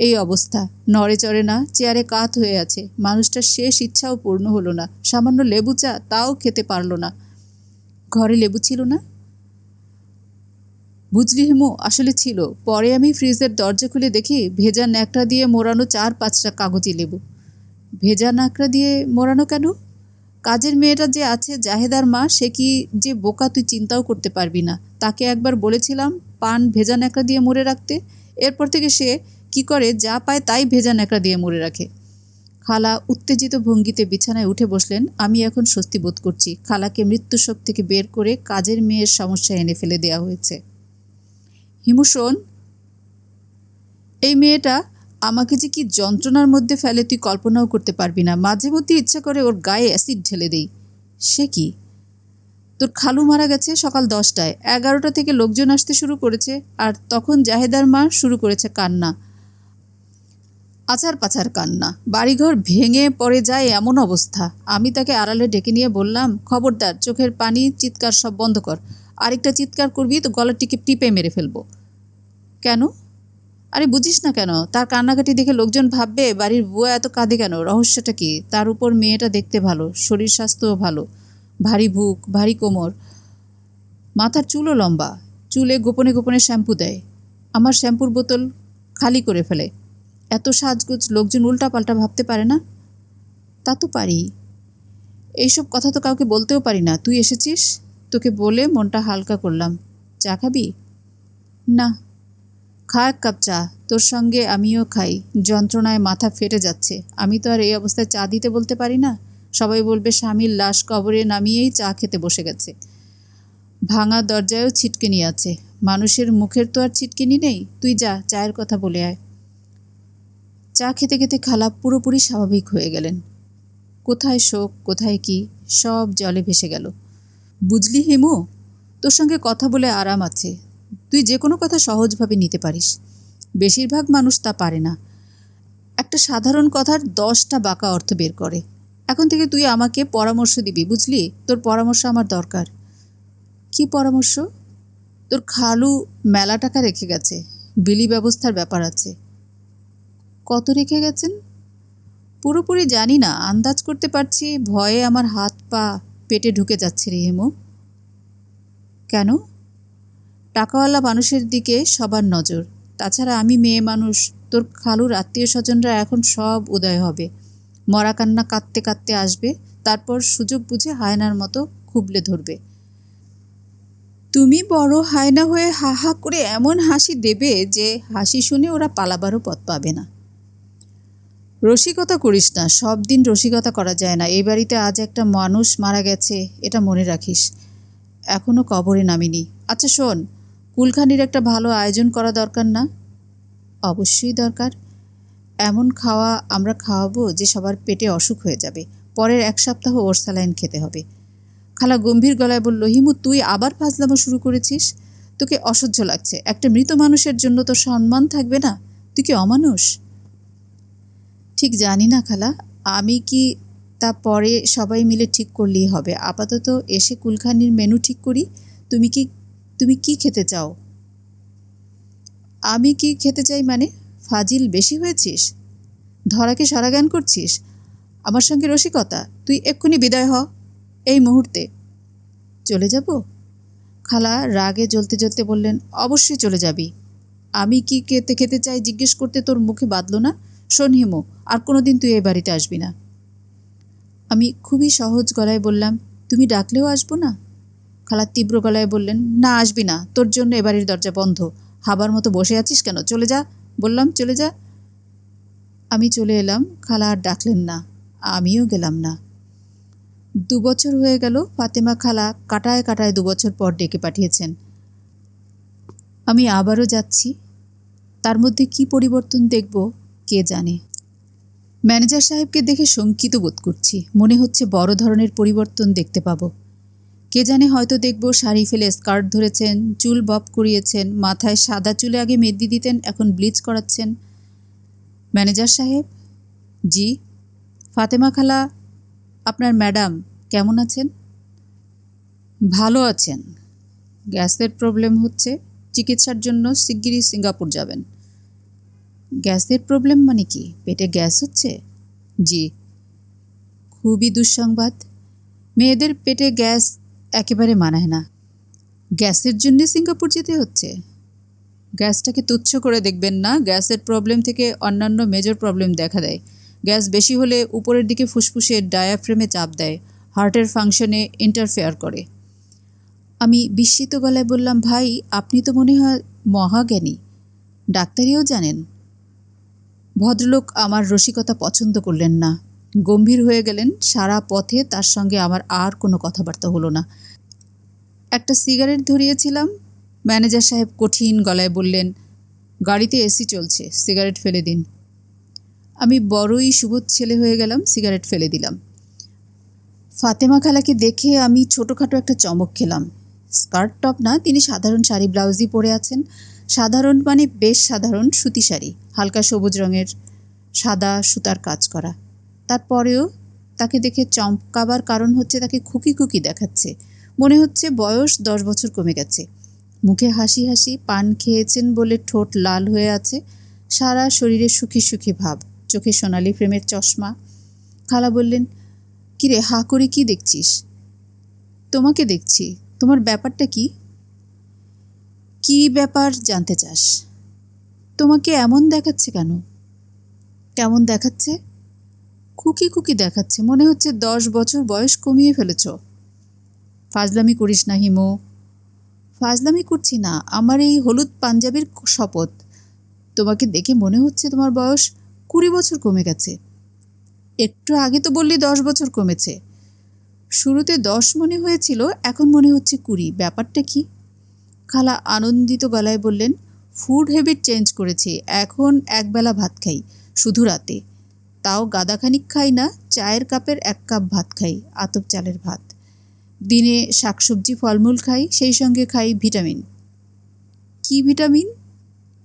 এই অবস্থা, নড়ে চড়ে না, চেয়ারে কাত হয়ে আছে। মানুষটার শেষ ইচ্ছাও পূর্ণ হলো না, সামান্য লেবু চা তাও খেতে পারলো না। ঘরে লেবু ছিল না বুঝলি হিমু, আসলে ছিল। পরে আমি ফ্রিজের দরজা খুলে দেখি ভেজা ন্যাকড়া দিয়ে মোড়ানো 4-5টা কাগজি লেবু। ভেজা নাকড়া দিয়ে মোড়ানো কেন? কাজের মেয়েটা যে আছে জাহেদার মা, সে কি যে বোকা তুই চিন্তাও করতে পারবি না। তাকে একবার বলেছিলাম পান ভেজা ন্যাকড়া দিয়ে মুড়ে রাখতে, এরপর থেকে সে কি করে, যা পায় তাই ভেজা ন্যাকড়া দিয়ে মুড়ে রাখে। খালা উত্তেজিত ভঙ্গিতে বিছানায় উঠে বসলেন। আমি এখন স্বস্তি বোধ করছি। খালাকে মৃত্যুশোক থেকে বের করে কাজের মেয়ের সমস্যা এনে ফেলে দেওয়া হয়েছে। হিমু শোন, এই মেয়েটা আমাকে যে কি যন্ত্রণার মধ্যে ফেলে তুই কল্পনাও করতে পারবি না। মাঝে মধ্যে ইচ্ছা করে ওর গায়ে অ্যাসিড ঢেলে দেই। সে কি? তোর খালু মারা গেছে সকাল 10টায়, 11টা থেকে লোকজন আসতে শুরু করেছে, আর তখন জাহেদার মা শুরু করেছে কান্না, আছাড় পাছাড় কান্না, বাড়িঘর ভেঙে পড়ে যায় এমন অবস্থা। আমি তাকে আড়ালে ডেকে নিয়ে বললাম, খবরদার, চোখের পানি চিৎকার সব বন্ধ কর, আরেকটা চিৎকার করবি তো গলার টিপে মেরে ফেলবো। কেন? আরে বুঝিস না কেন? তার কান্নাকাটি দেখে লোকজন ভাববে বাড়ির বুয়া এত কাঁদে কেন, রহস্যটা কি? তার উপর মেয়েটা দেখতে ভালো, শরীর স্বাস্থ্যও ভালো, ভারী বুক, ভারী কোমর, মাথার চুলও লম্বা, চুলে গোপনে গোপনে শ্যাম্পু দেয়, আমার শ্যাম্পুর বোতল খালি করে ফেলে। এত সাজগোজ, লোকজন উল্টাপাল্টা ভাবতে পারে না? তা তো পারি, এইসব কথা তো কাউকে বলতেও পারি না। তুই এসেছিস, তোকে বলে মনটা হালকা করলাম। চা খাবি? না। খা এক কাপ চা, তোর সঙ্গে আমিও খাই। যন্ত্রণায় মাথা ফেটে যাচ্ছে। আমি তো আর এই অবস্থায় চা দিতে বলতে পারি না। সবাই বলবে স্বামীর লাশ কবরে নামিয়েই চা খেতে বসে গেছে। ভাঙা দরজায়ও ছিটকিনি আছে, মানুষের মুখের তো আর ছিটকিনি নেই। তুই যা, চায়ের কথা বলে আয়। চা খেতে খেতে খালা পুরোপুরি স্বাভাবিক হয়ে গেলেন। কোথায় শোক, কোথায় কি, সব জলে ভেসে গেল। বুঝলি হিমু, তোর সঙ্গে কথা বলে আরাম আছে। তুই যে কোনো কথা সহজভাবে নিতে পারিস। বেশিরভাগ মানুষ তা পারে না। একটা সাধারণ কথার 10টা বাঁকা অর্থ বের করে। এখন থেকে তুই আমাকে পরামর্শ দিবি, বুঝলি? তোর পরামর্শ আমার দরকার। কি পরামর্শ? তোর খালু মেলা টাকা রেখে গেছে, বিলি ব্যবস্থার ব্যাপার আছে। কত রেখে গেছেন? পুরোপুরি জানি না, আন্দাজ করতে পারছি। ভয়ে আমার হাত পা পেটে ঢুকে যাচ্ছে রে হেমো। কেন? টাকাওয়ালা মানুষের দিকে সবার নজর। তাছাড়া আমি মেয়ে মানুষ, তোর খালুর আত্মীয় স্বজনরা এখন সব উদয় হবে। মরা কান্না কাঁদতে কাঁদতে আসবে, তারপর সুযোগ বুঝে হায়নার মতো খুবলে ধরবে। তুমি বড় হায়না হয়ে হা হা করে এমন হাসি দেবে যে হাসি শুনে ওরা পালাবারও পথ পাবে না। রসিকতা করিস না, সব দিন রসিকতা করা যায় না। এই বাড়িতে আজ একটা মানুষ মারা গেছে, এটা মনে রাখিস। এখনও কবরে নামিনি। আচ্ছা শোন, কুলখানির একটা ভালো আয়োজন করা দরকার না? অবশ্যই দরকার। এমন খাওয়া আমরা খাওয়াবো যে সবার পেটে অসুখ হয়ে যাবে। পরের 1 সপ্তাহ ওর স্যালাইন খেতে হবে। খালা গম্ভীর গলায় বলল, হিমু তুই আবার ফাজলামো শুরু করেছিস? তোকে অসহ্য লাগছে। একটা মৃত মানুষের জন্য তোর সম্মান থাকবে না? তুই কি অমানুষ? ঠিক জানি না খালা, আমি কি, তা পরে সবাই মিলে ঠিক করলেই হবে। আপাতত এসে কুলখানির মেনু ঠিক করি। তুমি কি খেতে চাও? আমি কি খেতে চাই মানে? ফাজিল বেশি হয়েছিস? ধরাকে সরাজ্ঞান করছিস? আমার সঙ্গে রসিকতা? তুই এক্ষুনি বিদায় হ, এই মুহূর্তে। চলে যাব? খালা রাগে জ্বলতে জ্বলতে বললেন, অবশ্যই চলে যাবি। আমি কি খেতে চাই জিজ্ঞেস করতে তোর মুখে বাঁধল না? শোন হিমু, আর কোনোদিন তুই এই বাড়িতে আসবি না। আমি খুবই সহজ গলায় বললাম, তুমি ডাকলেও আসবো না? খালা তীব্র গলায় বললেন, না আসবি না, তোর জন্য এ বাড়ির দরজা বন্ধ। হাবার মতো বসে আছিস কেন? চলে যা বললাম, চলে যা। আমি চলে এলাম। খালা আর ডাকলেন না, আমিও গেলাম না। 2 বছর হয়ে গেল। ফাতেমা খালা কাটায় কাটায় 2 বছর পর ডেকে পাঠিয়েছেন। আমি আবারও যাচ্ছি। তার মধ্যে কি পরিবর্তন দেখব কে জানে। ম্যানেজার সাহেবকে দেখে শঙ্কিত বোধ করছি। মনে হচ্ছে বড় ধরনের পরিবর্তন দেখতে পাবো। কে জানে, হয়তো দেখব শাড়ি ফেলে স্কার্ট ধরেছেন, চুল বব করিয়েছেন, মাথায় সাদা চুলে আগে মেহেদি দিতেন, এখন ব্লিচ করাচ্ছেন। ম্যানেজার সাহেব? জি। ফাতেমা খালা, আপনার ম্যাডাম কেমন আছেন? ভালো আছেন। গ্যাসের প্রবলেম হচ্ছে, চিকিৎসার জন্য শিগগিরই সিঙ্গাপুর যাবেন। গ্যাসের প্রবলেম মানে কি? পেটে গ্যাস হচ্ছে? জি। খুবই দুঃসংবাদ। মেয়েদের পেটে গ্যাস একেবারে মানায় না। গ্যাসের জন্য সিঙ্গাপুর যেতে হচ্ছে? গ্যাসটাকে তুচ্ছ করে দেখবেন না। গ্যাসের প্রবলেম থেকে অন্যান্য মেজর প্রবলেম দেখা দেয়। গ্যাস বেশি হলে উপরের দিকে ফুসফুসে ডায়াফ্রেমে চাপ দেয়, হার্টের ফাংশনে ইন্টারফেয়ার করে। আমি বিস্মিত গলায় বললাম, ভাই আপনি তো মনে হয় মহাজ্ঞানী, ডাক্তারিও জানেন। ভদ্রলোক আমার রসিকতা পছন্দ করলেন না, গম্ভীর হয়ে গেলেন। সারা পথে তার সঙ্গে আমার আর কোনো কথাবার্তা হলো না। একটা সিগারেট ধরিয়েছিলাম। ম্যানেজার সাহেব কঠিন গলায় বললেন, গাড়িতে এসি চলছে, সিগারেট ফেলে দিন। আমি বড়ই সুবোধ ছেলে হয়ে গেলাম, সিগারেট ফেলে দিলাম। ফাতেমা খালাকে দেখে আমি ছোটোখাটো একটা চমক খেলাম। স্কার্ট টপ না, তিনি সাধারণ শাড়ি ব্লাউজই পরে আছেন। সাধারণ মানে বেশ সাধারণ সুতি শাড়ি, হালকা সবুজ রঙের, সাদা সুতার কাজ করা। তারপরেও তাকে দেখে চমকাবার কারণ হচ্ছে তাকে খুকি খুকি দেখাচ্ছে। মনে হচ্ছে বয়স 10 বছর কমে গেছে। মুখে হাসি হাসি, পান খেয়েছেন বলে ঠোঁট লাল হয়ে আছে, সারা শরীরে সুখী সুখী ভাব, চোখে সোনালি ফ্রেমের চশমা। খালা বললেন, কিরে হা করে কি দেখছিস? তোমাকে দেখছি, তোমার ব্যাপারটা কি? কি ব্যাপার জানতে চাস? তোমাকে এমন দেখাচ্ছে কেন? কেমন দেখাচ্ছে? খুকি খুকি দেখাচ্ছে, মনে হচ্ছে 10 বছর বয়স কমিয়ে ফেলেছ। ফাজলামি করিস না হিমু। ফাজলামি করছি না, আমার এই হলুদ পাঞ্জাবির শপথ। তোমাকে দেখে মনে হচ্ছে তোমার বয়স 20 বছর কমে গেছে। একটু আগে তো বললি 10 বছর কমেছে। শুরুতে 10 মনে হয়েছিল, এখন মনে হচ্ছে 20। ব্যাপারটা কি? খালা আনন্দিত গলায় বললেন, ফুড হ্যাবিট চেঞ্জ করেছি, এখন একবেলা ভাত খাই, শুধু রাতে। তাও গাদাখানিক খাই না, চায়ের কাপের 1 কাপ ভাত খাই, আতপ চালের ভাত। দিনে শাকসবজি ফলমূল খাই, সেই সঙ্গে খাই ভিটামিন। কি vitamin?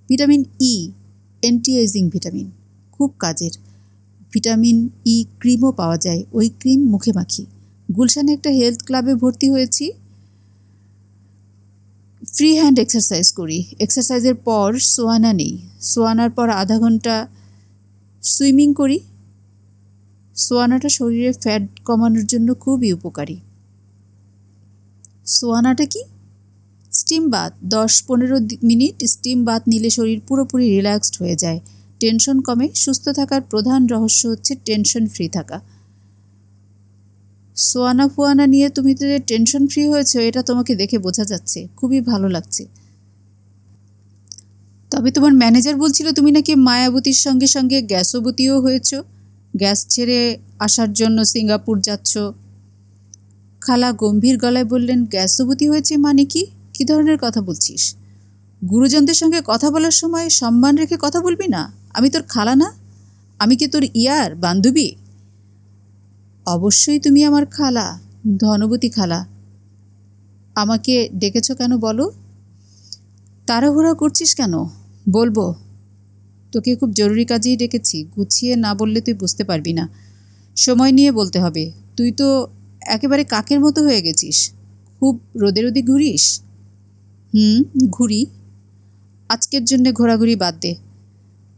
Vitamin E, anti ageing vitamin, খুব কাজের। ভিটামিন ই ক্রিমও পাওয়া যায়, ওই ক্রিম মুখে মাখি। গুলশানে একটা হেলথ ক্লাবে ভর্তি হয়েছি, ফ্রি হ্যান্ড এক্সারসাইজ করি। এক্সারসাইজের পর সোয়ানা নেই, সোয়ানার পর আধা ঘন্টা সুইমিং করি। সোয়ানাটা শরীরে ফ্যাট কমানোর জন্য খুবই উপকারী। সোয়ানাটা কি? Steam bath, 10-15 minute steam bath নিলে শরীর পুরোপুরি রিল্যাক্সড হয়ে যায়, টেনশন কমে। সুস্থ থাকার প্রধান রহস্য হচ্ছে টেনশন ফ্রি থাকা। সোয়ানা ফোয়ানা নিয়ে তুমি তো টেনশন ফ্রি হয়েছো, এটা তোমাকে দেখে বোঝা যাচ্ছে, খুবই ভালো লাগছে। তবে তোমার ম্যানেজার বলছিল তুমি নাকি মায়াবতীর সঙ্গে সঙ্গে গ্যাসবতীও হয়েছ, গ্যাস ছেড়ে আসার জন্য সিঙ্গাপুর যাচ্ছ। খালা গম্ভীর গলায় বললেন, গ্যাসবতী হয়েছে মানে কি? কী ধরনের কথা বলছিস? গুরুজনদের সঙ্গে কথা বলার সময় সম্মান রেখে কথা বলবি না? আমি তোর খালা না? আমি কি তোর ইয়ার বান্ধবী? অবশ্যই তুমি আমার খালা, ধনবতী খালা। আমাকে ডেকেছ কেন বলো? তাড়াহুড়া করছিস কেন? বলবো। তোকে খুব জরুরি কাজেই ডেকেছি, গুছিয়ে না বললে তুই বুঝতে পারবি না, সময় নিয়ে বলতে হবে। তুই তো একেবারে কাকের মতো হয়ে গেছিস। খুব রোদে রোদে ঘুরিস? ঘুরি। আজকের জন্যে ঘোরাঘুরি বাদ দে।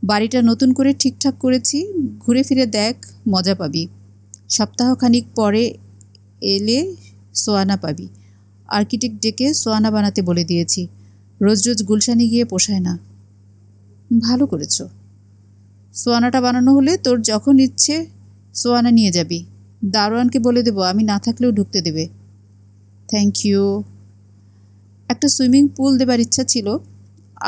বাড়িটা নতুন করে ঠিকঠাক করেছি, ঘুরে ফিরে দেখ, মজা পাবি। সপ্তাহখানিক পরে এলে সোয়ানা পাবি। আর্কিটেক্ট ডেকে সোয়ানা বানাতে বলে দিয়েছি। রোজ রোজ গুলশানে গিয়ে পোষায় না। ভালো করেছ। সোয়ানাটা বানানো হলে তোর যখন ইচ্ছে সোয়ানা নিয়ে যাবি। দারোয়ানকে বলে দেবো আমি না থাকলেও ঢুকতে দেবে। Thank you. একটা সুইমিং পুল দেবার ইচ্ছা ছিল।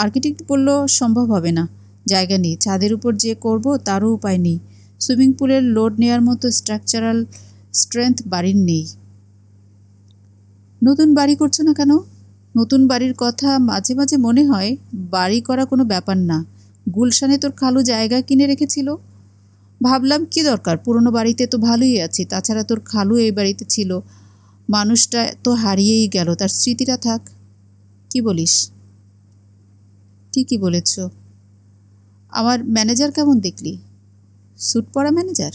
আর্কিটেক্ট বলল সম্ভব হবে না, জায়গা নেই, ছাদের উপর যে করব তারও উপায় নেই। সুইমিং পুলের লোড নেওয়ার মতো স্ট্রাকচারাল স্ট্রেংথ বাড়ির নেই। নতুন বাড়ি করছো না কেন? নতুন বাড়ির কথা মাঝে মাঝে মনে হয়, বাড়ি করা কোনো ব্যাপার না। গুলশানে তোর খালু জায়গা কিনে রেখেছিল, ভাবলাম কি দরকার, পুরনো বাড়িতে তো ভালোই আছি। তাছাড়া তোর খালু এই বাড়িতে ছিল, মানুষটা তো হারিয়েই গেল, তার স্মৃতিটা থাক। কি বলিস? ঠিকই বলেছ। আমার ম্যানেজার কেমন দেখলি? স্যুট পরা ম্যানেজার?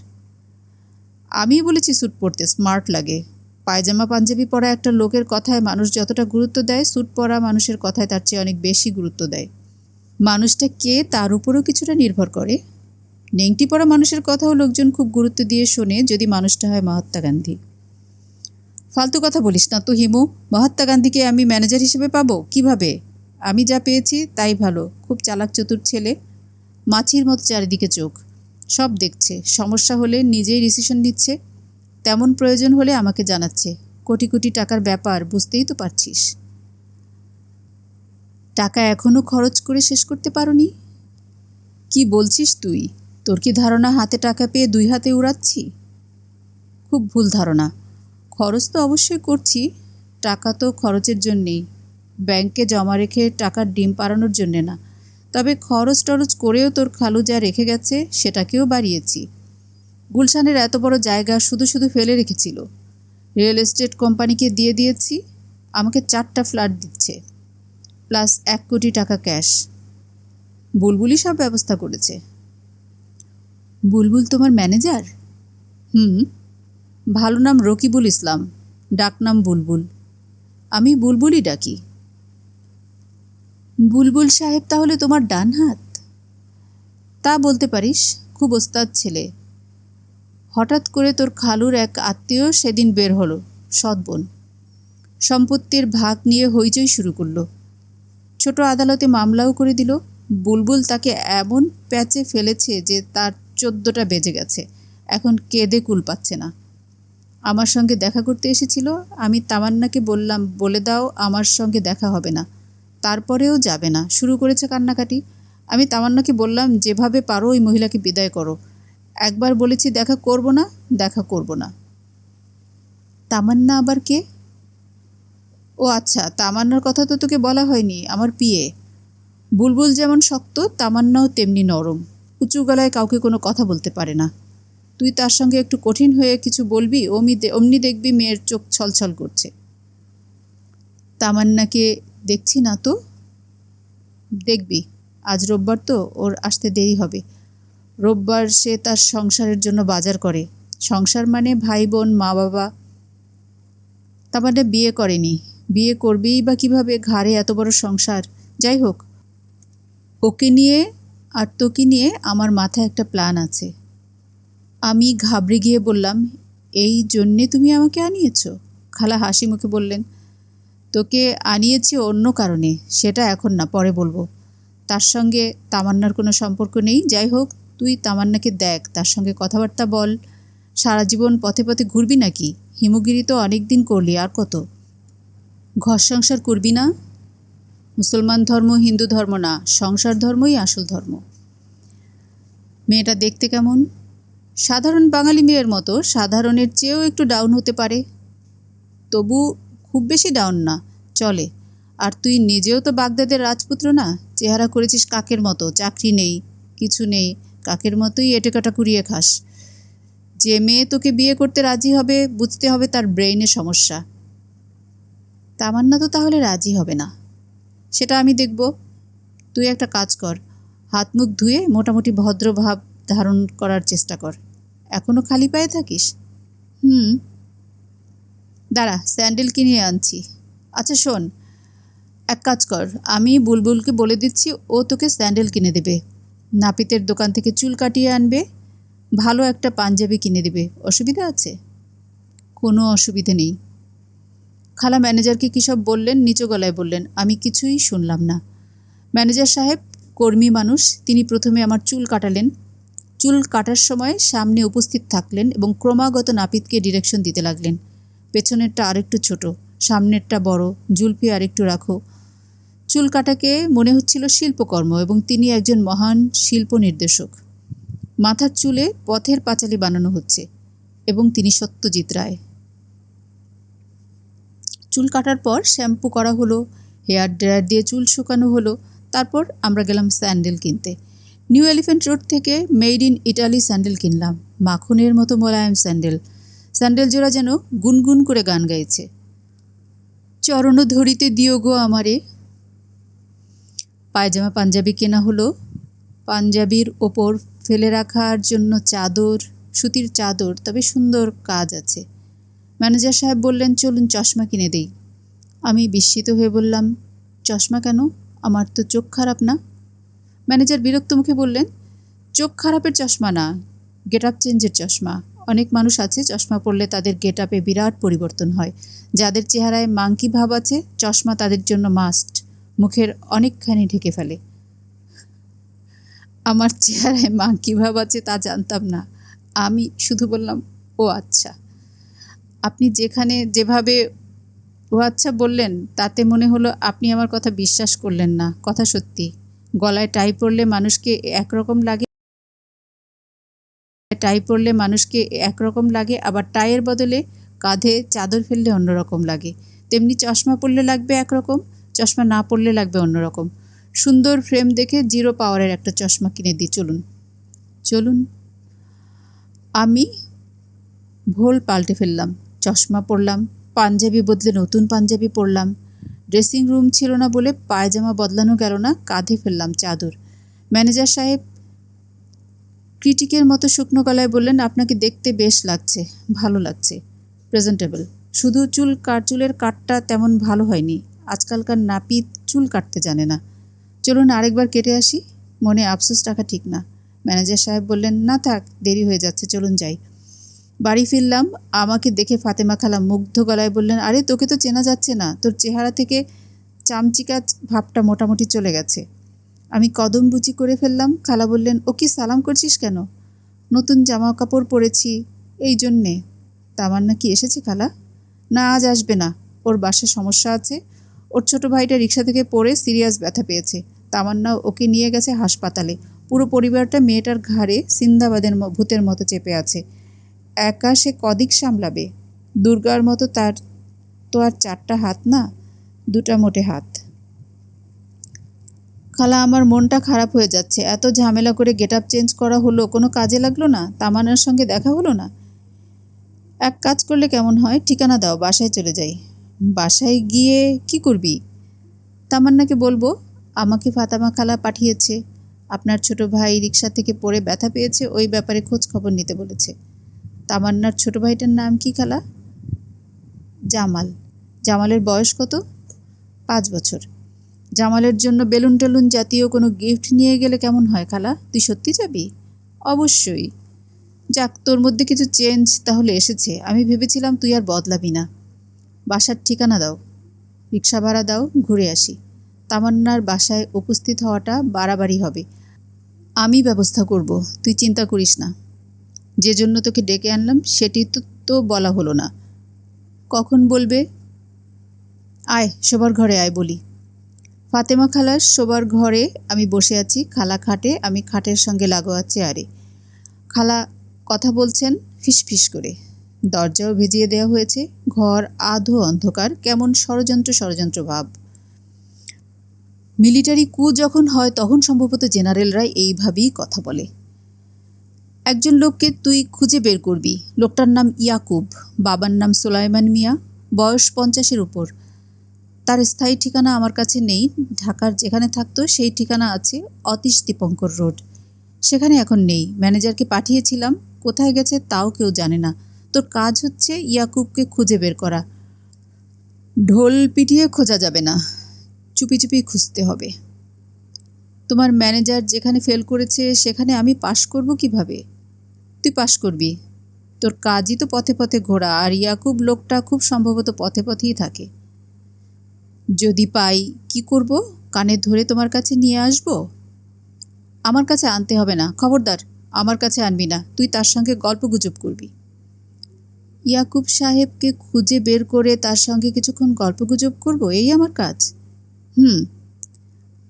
আমি বলেছি স্যুট পরতে স্মার্ট লাগে। পায়জামা পাঞ্জাবি পরা একটা লোকের কথায় মানুষ যতটা গুরুত্ব দেয়, স্যুট পরা মানুষের কথায় তার চেয়ে অনেক বেশি গুরুত্ব দেয়। মানুষটা কে তার উপরও কিছুটা নির্ভর করে। নেংটি পরা মানুষের কথাও লোকজন খুব গুরুত্ব দিয়ে শোনে, যদি মানুষটা হয় মহাত্মা গান্ধী। ফালতু কথা বলিস না তো হিমু। মহাত্মা গান্ধীকে আমি ম্যানেজার হিসেবে পাবো কিভাবে? আমি যা পেয়েছি তাই ভালো। খুব চালাক চতুর ছেলে, মাছির মতো চারিদিকে চোখ। সব দেখছে, সমস্যা হলে নিজেই ডিসিশন নিচ্ছে, তেমন প্রয়োজন হলে আমাকে জানাচ্ছে। কোটি কোটি টাকার ব্যাপার, বুঝতেই তো পারছিস। টাকা এখনও খরচ করে শেষ করতে পারোনি? কি বলছিস তুই? তোর কি ধারণা হাতে টাকা পেয়ে দুই হাতে উড়াচ্ছি? খুব ভুল ধারণা। খরচ তো অবশ্যই করছি, টাকা তো খরচের জন্যেই, ব্যাংকে জমা রেখে টাকার ডিম পাড়ানোর জন্যে না। তবে খরচ টরচ করেও তোর খালু যা রেখে গেছে সেটাকেও বাড়িয়েছি। গুলশানের এত বড় জায়গা শুধু শুধু ফেলে রেখেছিল, রিয়েল এস্টেট কোম্পানিকে দিয়ে দিয়েছি, আমাকে 4টা ফ্ল্যাট দিচ্ছে, প্লাস 1 কোটি টাকা ক্যাশ। বুলবুলই সব ব্যবস্থা করেছে। বুলবুল তোমার ম্যানেজার? হুম। ভালো নাম রকিবুল ইসলাম, ডাকনাম বুলবুল। আমি বুলবুলই ডাকি। বুলবুল সাহেব তাহলে তোমার ডান হাত? তা বলতে পারিস। খুব ওস্তাদ ছেলে। হঠাৎ করে তোর খালুর এক আত্মীয় সেদিন বের হলো, সৎ বোন। সম্পত্তির ভাগ নিয়ে হইচই শুরু করলো। ছোট আদালতে মামলাও করে দিল। বুলবুল তাকে এমন প্যাচে ফেলেছে যে তার 14টা বেজে গেছে, এখন কেঁদে কুল পাচ্ছে না। আমার সঙ্গে দেখা করতে এসেছিল। আমি তামান্নাকে বললাম, বলে দাও আমার সঙ্গে দেখা হবে না। তারপরেও যাবে না, শুরু করেছে কান্নাকাটি। আমি তামান্নাকে বললাম, যেভাবে পারো ওই মহিলাকে বিদায় করো। একবার বলেছি দেখা করব না, দেখা করব না। তামান্না আবার কে? ও আচ্ছা, তামান্নার কথা তো তোকে বলা হয়নি, আমার পিএ। বুলবুল যেমন শক্ত, তামান্নাও তেমনি নরম। উঁচু গলায় কাউকে কোনো কথা বলতে পারে না। তুই তার সঙ্গে একটু কঠিন হয়ে কিছু বলবি, অমনি দেখবি মেয়ের চোখ ছলছল করছে। তামান্নাকে দেখছি না তো? দেখবি, আজ রোববার তো, ওর আসতে দেরি হবে। রোববার সে তার সংসারের জন্য বাজার করে। সংসার মানে ভাই বোন, মা বাবা। তামান্না বিয়ে করেনি, বিয়ে করবেই বা কীভাবে, ঘাড়ে এত বড় সংসার। যাই হোক, ওকে নিয়ে আর তোকে নিয়ে আমার মাথায় একটা প্ল্যান আছে। আমি ঘাবড়ে গিয়ে বললাম, এই জন্যে তুমি আমাকে আনিয়েছ? খালা হাসি মুখে বললেন, তোকে আনিয়েছি অন্য কারণে, সেটা এখন না, পরে বলবো। তার সঙ্গে তামান্নার কোনো সম্পর্ক নেই। যাই হোক, তুই তামান্নাকে দেখ, তার সঙ্গে কথাবার্তা বল। সারা জীবন পথে পথে ঘুরবি নাকি? হিমগিরি তো অনেক দিন করলি, আর কত? ঘর সংসার করবি না? মুসলমান ধর্ম হিন্দু ধর্ম না, সংসার ধর্মই আসল ধর্ম। মেয়েটা দেখতে কেমন? সাধারণ বাঙালি মেয়ের মতো, সাধারণের চেয়েও একটু ডাউন হতে পারে, তবু খুব বেশি ডাউন না, চলে। আর তুই নিজেও তো বাগদাদের রাজপুত্র না? চেহারা করেছিস কাকের মতো, চাকরি নেই, কিছু নেই, কাকের মতোই এটেকাটা কুড়িয়ে খাস। যে মেয়ে তোকে বিয়ে করতে রাজি হবে, বুঝতে হবে তার ব্রেইনে সমস্যা। তামান্না তো তাহলে রাজি হবে না, সেটা আমি দেখব। তুই একটা কাজ কর, হাত মুখ ধুয়ে মোটামুটি ভদ্রভাব ধারণ করার চেষ্টা কর। এখনও খালি পায়ে থাকিস? হুম। দাঁড়া, স্যান্ডেল কিনে আনছি। আচ্ছা শোন, এক কাজ কর, আমি বুলবুলকে বলে দিচ্ছি, ও তোকে স্যান্ডেল কিনে দেবে। নাপিতের দোকান থেকে চুল কাটিয়ে আনবে, ভালো একটা পাঞ্জাবি কিনে দেবে। অসুবিধা আছে? কোনো অসুবিধে নেই। খালা ম্যানেজারকে কী সব বললেন, নিচু গলায় বললেন। আমি কিছুই শুনলাম না। ম্যানেজার সাহেব কর্মী মানুষ, তিনি প্রথমে আমার চুল কাটালেন। চুল কাটার সময় সামনে উপস্থিত থাকলেন এবং ক্রমাগত নাপিতকে ডিরেকশন দিতে লাগলেন। পেছনেরটা আরেকটু ছোট, সামনেরটা বড়, জুলফি আরেকটু রাখো। চুল কাটাকে মনে হচ্ছিল শিল্পকর্ম এবং তিনি একজন মহান শিল্প নির্দেশক। মাথার চুলে পথের পাঁচালী বানানো হচ্ছে এবং তিনি সত্যজিৎ রায়। চুল কাটার পর শ্যাম্পু করা হলো, হেয়ার ড্রায়ার দিয়ে চুল শুকানো হলো। তারপর আমরা গেলাম স্যান্ডেল কিনতে। নিউ এলিফ্যান্ট রোড থেকে মেড ইন ইটালি স্যান্ডেল কিনলাম, মাখনের মতো মোলায়েম স্যান্ডেল। স্যান্ডেল জোড়া যেন গুনগুন করে গান গাইছে, চরণ ধরিতে দিও গো আমারে। পায়জামা পাঞ্জাবি কেনা হলো। পাঞ্জাবির ওপর ফেলে রাখার জন্য চাদর, সুতির চাদর, তবে সুন্দর কাজ আছে। ম্যানেজার সাহেব বললেন, চলুন চশমা কিনে দেই। আমি বিস্মিত হয়ে বললাম, চশমা কেন? আমার তো চোখ খারাপ না। ম্যানেজার বিরক্ত মুখে বললেন, চোখ খারাপের চশমা না, গেট আপ চেঞ্জের চশমা। অনেক মানুষ আছে চশমা পরলে তাদের গেট আপে বিরাট পরিবর্তন হয়। যাদের চেহারায় মাংকি ভাব আছে, চশমা তাদের জন্য মাস্ট, মুখের অনেকখানি ঢেকে ফেলে। আমার চেহারায় মাঙ্কি ভাব আছে তা জানতাম না। আমি শুধু বললাম, ও আচ্ছা। আপনি যেভাবে ও আচ্ছা বললেন তাতে মনে হলো আপনি আমার কথা বিশ্বাস করলেন না। কথা সত্যি, গলায় টাই পরলে মানুষকে একরকম লাগে, আবার টাইয়ের বদলে কাঁধে চাদর ফেললে অন্যরকম লাগে। তেমনি চশমা পরলে লাগবে একরকম, চশমা না পরলে লাগবে অন্যরকম। সুন্দর ফ্রেম দেখে 0 পাওয়ারের একটা চশমা কিনে দিই, চলুন। চলুন। আমি ভোল পাল্টে ফেললাম। চশমা পরলাম, পাঞ্জাবি বদলে নতুন পাঞ্জাবি পরলাম। ড্রেসিং রুম ছিল না বলে পায়জামা বদলানো গেল না, কাঁধে ফেললাম চাদর। ম্যানেজার সাহেব ক্রিটিকের মতো শুকনো গলায় বললেন, আপনাকে দেখতে বেশ লাগছে, ভালো লাগছে, প্রেজেন্টেবল। শুধু চুলের কাটটা তেমন ভালো হয়নি। আজকালকার নাপিত চুল কাটতে জানে না। চলুন আরেকবার কেটে আসি, মনে আফসোস রাখা ঠিক না। ম্যানেজার সাহেব বললেন, না থাক, দেরি হয়ে যাচ্ছে, চলুন যাই। বাড়ি ফিরলাম। আমাকে দেখে ফাতেমা খালা মুগ্ধ গলায় বললেন, আরে তোকে তো চেনা যাচ্ছে না, তোর চেহারা থেকে চামচিকা ভাবটা মোটামুটি চলে গেছে। আমি কদম বুচি করে ফেললাম। খালা বললেন, ও কি সালাম করছিস কেন? নতুন জামা কাপড় পরেছি এই জন্যে। তামান্না কি এসেছে খালা? না, আজ আসবে না, ওর বাসায় সমস্যা আছে। ওর ছোট ভাইটা রিক্সা থেকে পড়ে সিরিয়াস ব্যথা পেয়েছে। তামান্না ওকে নিয়ে গেছে হাসপাতালে। পুরো পরিবারটা মেয়েটার ঘাড়ে সিন্দাবাদের ভূতের মতো চেপে আছে। একা সে কদিক সামলাবে? দুর্গার মতো তার তো আর 4টা হাত না, 2টা মোটে হাত। খালা, আমার মনটা খারাপ হয়ে যাচ্ছে। এত ঝামেলা করে গেটআপ চেঞ্জ করা হলো, কোনো কাজে লাগলো না? তামান্নার সঙ্গে দেখা হলো না? এক কাজ করলে কেমন হয়, ঠিকানা দাও, বাসায় চলে যাই। বাসায় গিয়ে কি করবি? তামান্নাকে বলবো আমাকে ফাতেমা খালা পাঠিয়েছে, আপনার ছোট ভাই রিক্সা থেকে পড়ে ব্যথা পেয়েছে, ওই ব্যাপারে খোঁজ খবর নিতে বলেছে। তামান্নার ছোট ভাইটার নাম কি খালা? জামাল। জামালের বয়স কত? 5 বছর। জামালের জন্য বেলুন টেলুন জাতীয় কোনো গিফট নিয়ে গেলে কেমন হয় খালা? তুই সত্যি যাবি? অবশ্যই। যাক, তোর মধ্যে কিছু চেঞ্জ তাহলে এসেছে। আমি ভেবেছিলাম তুই আর বদলাবি না। বাসার ঠিকানা দাও, রিক্সা ভাড়া দাও, ঘুরে আসি। তামান্নার বাসায় উপস্থিত হওয়াটা বাড়াবাড়ি হবে। আমি ব্যবস্থা করব, তুই চিন্তা করিস না। যে জন্য তোকে ডেকে আনলাম সেটি তো বলা হলো না। কখন বলবে? আয়, শোবার ঘরে আয় বলি। ফাতেমা খালার শোবার ঘরে আমি বসে আছি। খালা খাটে, আমি খাটের সঙ্গে লাগোয়া চেয়ারে। খালা কথা বলছেন ফিসফিস করে। দরজাও ভিজিয়ে দেওয়া হয়েছে। ঘর আধো অন্ধকার, কেমন ষড়যন্ত্র ভাব। মিলিটারি কু যখন হয় তখন সম্ভবত জেনারেলরা এইভাবেই কথা বলে। একজন লোককে তুই খুঁজে বের করবি। লোকটার নাম ইয়াকুব, বাবার নাম সুলাইমান মিয়া, বয়স 50-এর উপর। তার স্থায়ী ঠিকানা আমার কাছে নেই। ঢাকার যেখানে থাকতো সেই ঠিকানা আছে অতীশ দীপঙ্কর রোড। সেখানে এখন নেই। ম্যানেজারকে পাঠিয়েছিলাম, কোথায় গেছে তাও কেউ জানে না। তোর কাজ হচ্ছে ইয়াকুবকে খুঁজে বের করা। ঢোল পিটিয়ে খোঁজা যাবে না, চুপি চুপি খুঁজতে হবে। তোমার ম্যানেজার যেখানে ফেল করেছে সেখানে আমি পাশ করব কিভাবে? তুই পাশ করবি, তোর কাজই তো পথে পথে ঘোরা, আর ইয়াকুব লোকটা খুব সম্ভবত পথে পথেই থাকে। যদি পাই কি করব? কানে ধরে তোমার কাছে নিয়ে আসব? আমার কাছে আনতে হবে না, খবরদার, আমার কাছে আনবি না। তুই তার সঙ্গে গল্পগুজব করবি। ইয়াকুব সাহেবকে খুঁজে বের করে তার সঙ্গে কিছুক্ষণ গল্পগুজব করব, এই আমার কাজ?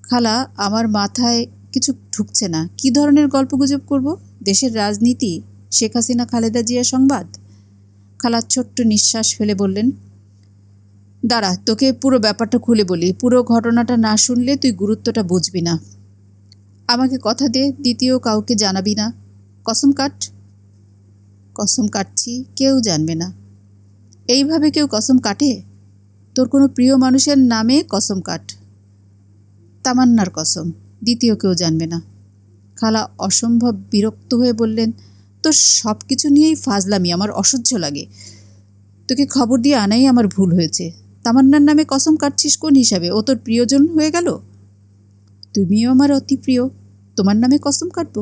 খালা, আমার মাথায় কিছু ঢুকছে না। কি ধরনের গল্পগুজব করব? দেশের রাজনীতি, শেখ হাসিনা খালেদা জিয়া সংবাদ? খালা ছোট্ট নিঃশ্বাস ফেলে বললেন, দাঁড়া, তোকে পুরো ব্যাপারটা খুলে বলি। পুরো ঘটনাটা না শুনলে তুই গুরুত্বটা বুঝবি না। আমাকে কথা দে, দ্বিতীয় কাউকে জানাবি না। কসম কাট। কসম কাটছি, কেউ জানবে না। এইভাবে কেউ কসম কাটে? তোর কোনো প্রিয় মানুষের নামে কসম কাট। তামান্নার কসম, দ্বিতীয় কেউ জানবে না। খালা অসম্ভব বিরক্ত হয়ে বললেন, তোর সব কিছু নিয়েই ফাজলামি আমার অসহ্য লাগে। তোকে খবর দিয়ে আনাই আমার ভুল হয়েছে। তামান্নার নামে কসম কাটছিস কোন হিসাবে? ও তোর প্রিয়জন হয়ে গেল। তুমিও আমার অতি প্রিয়, তোমার নামে কসম কাটব?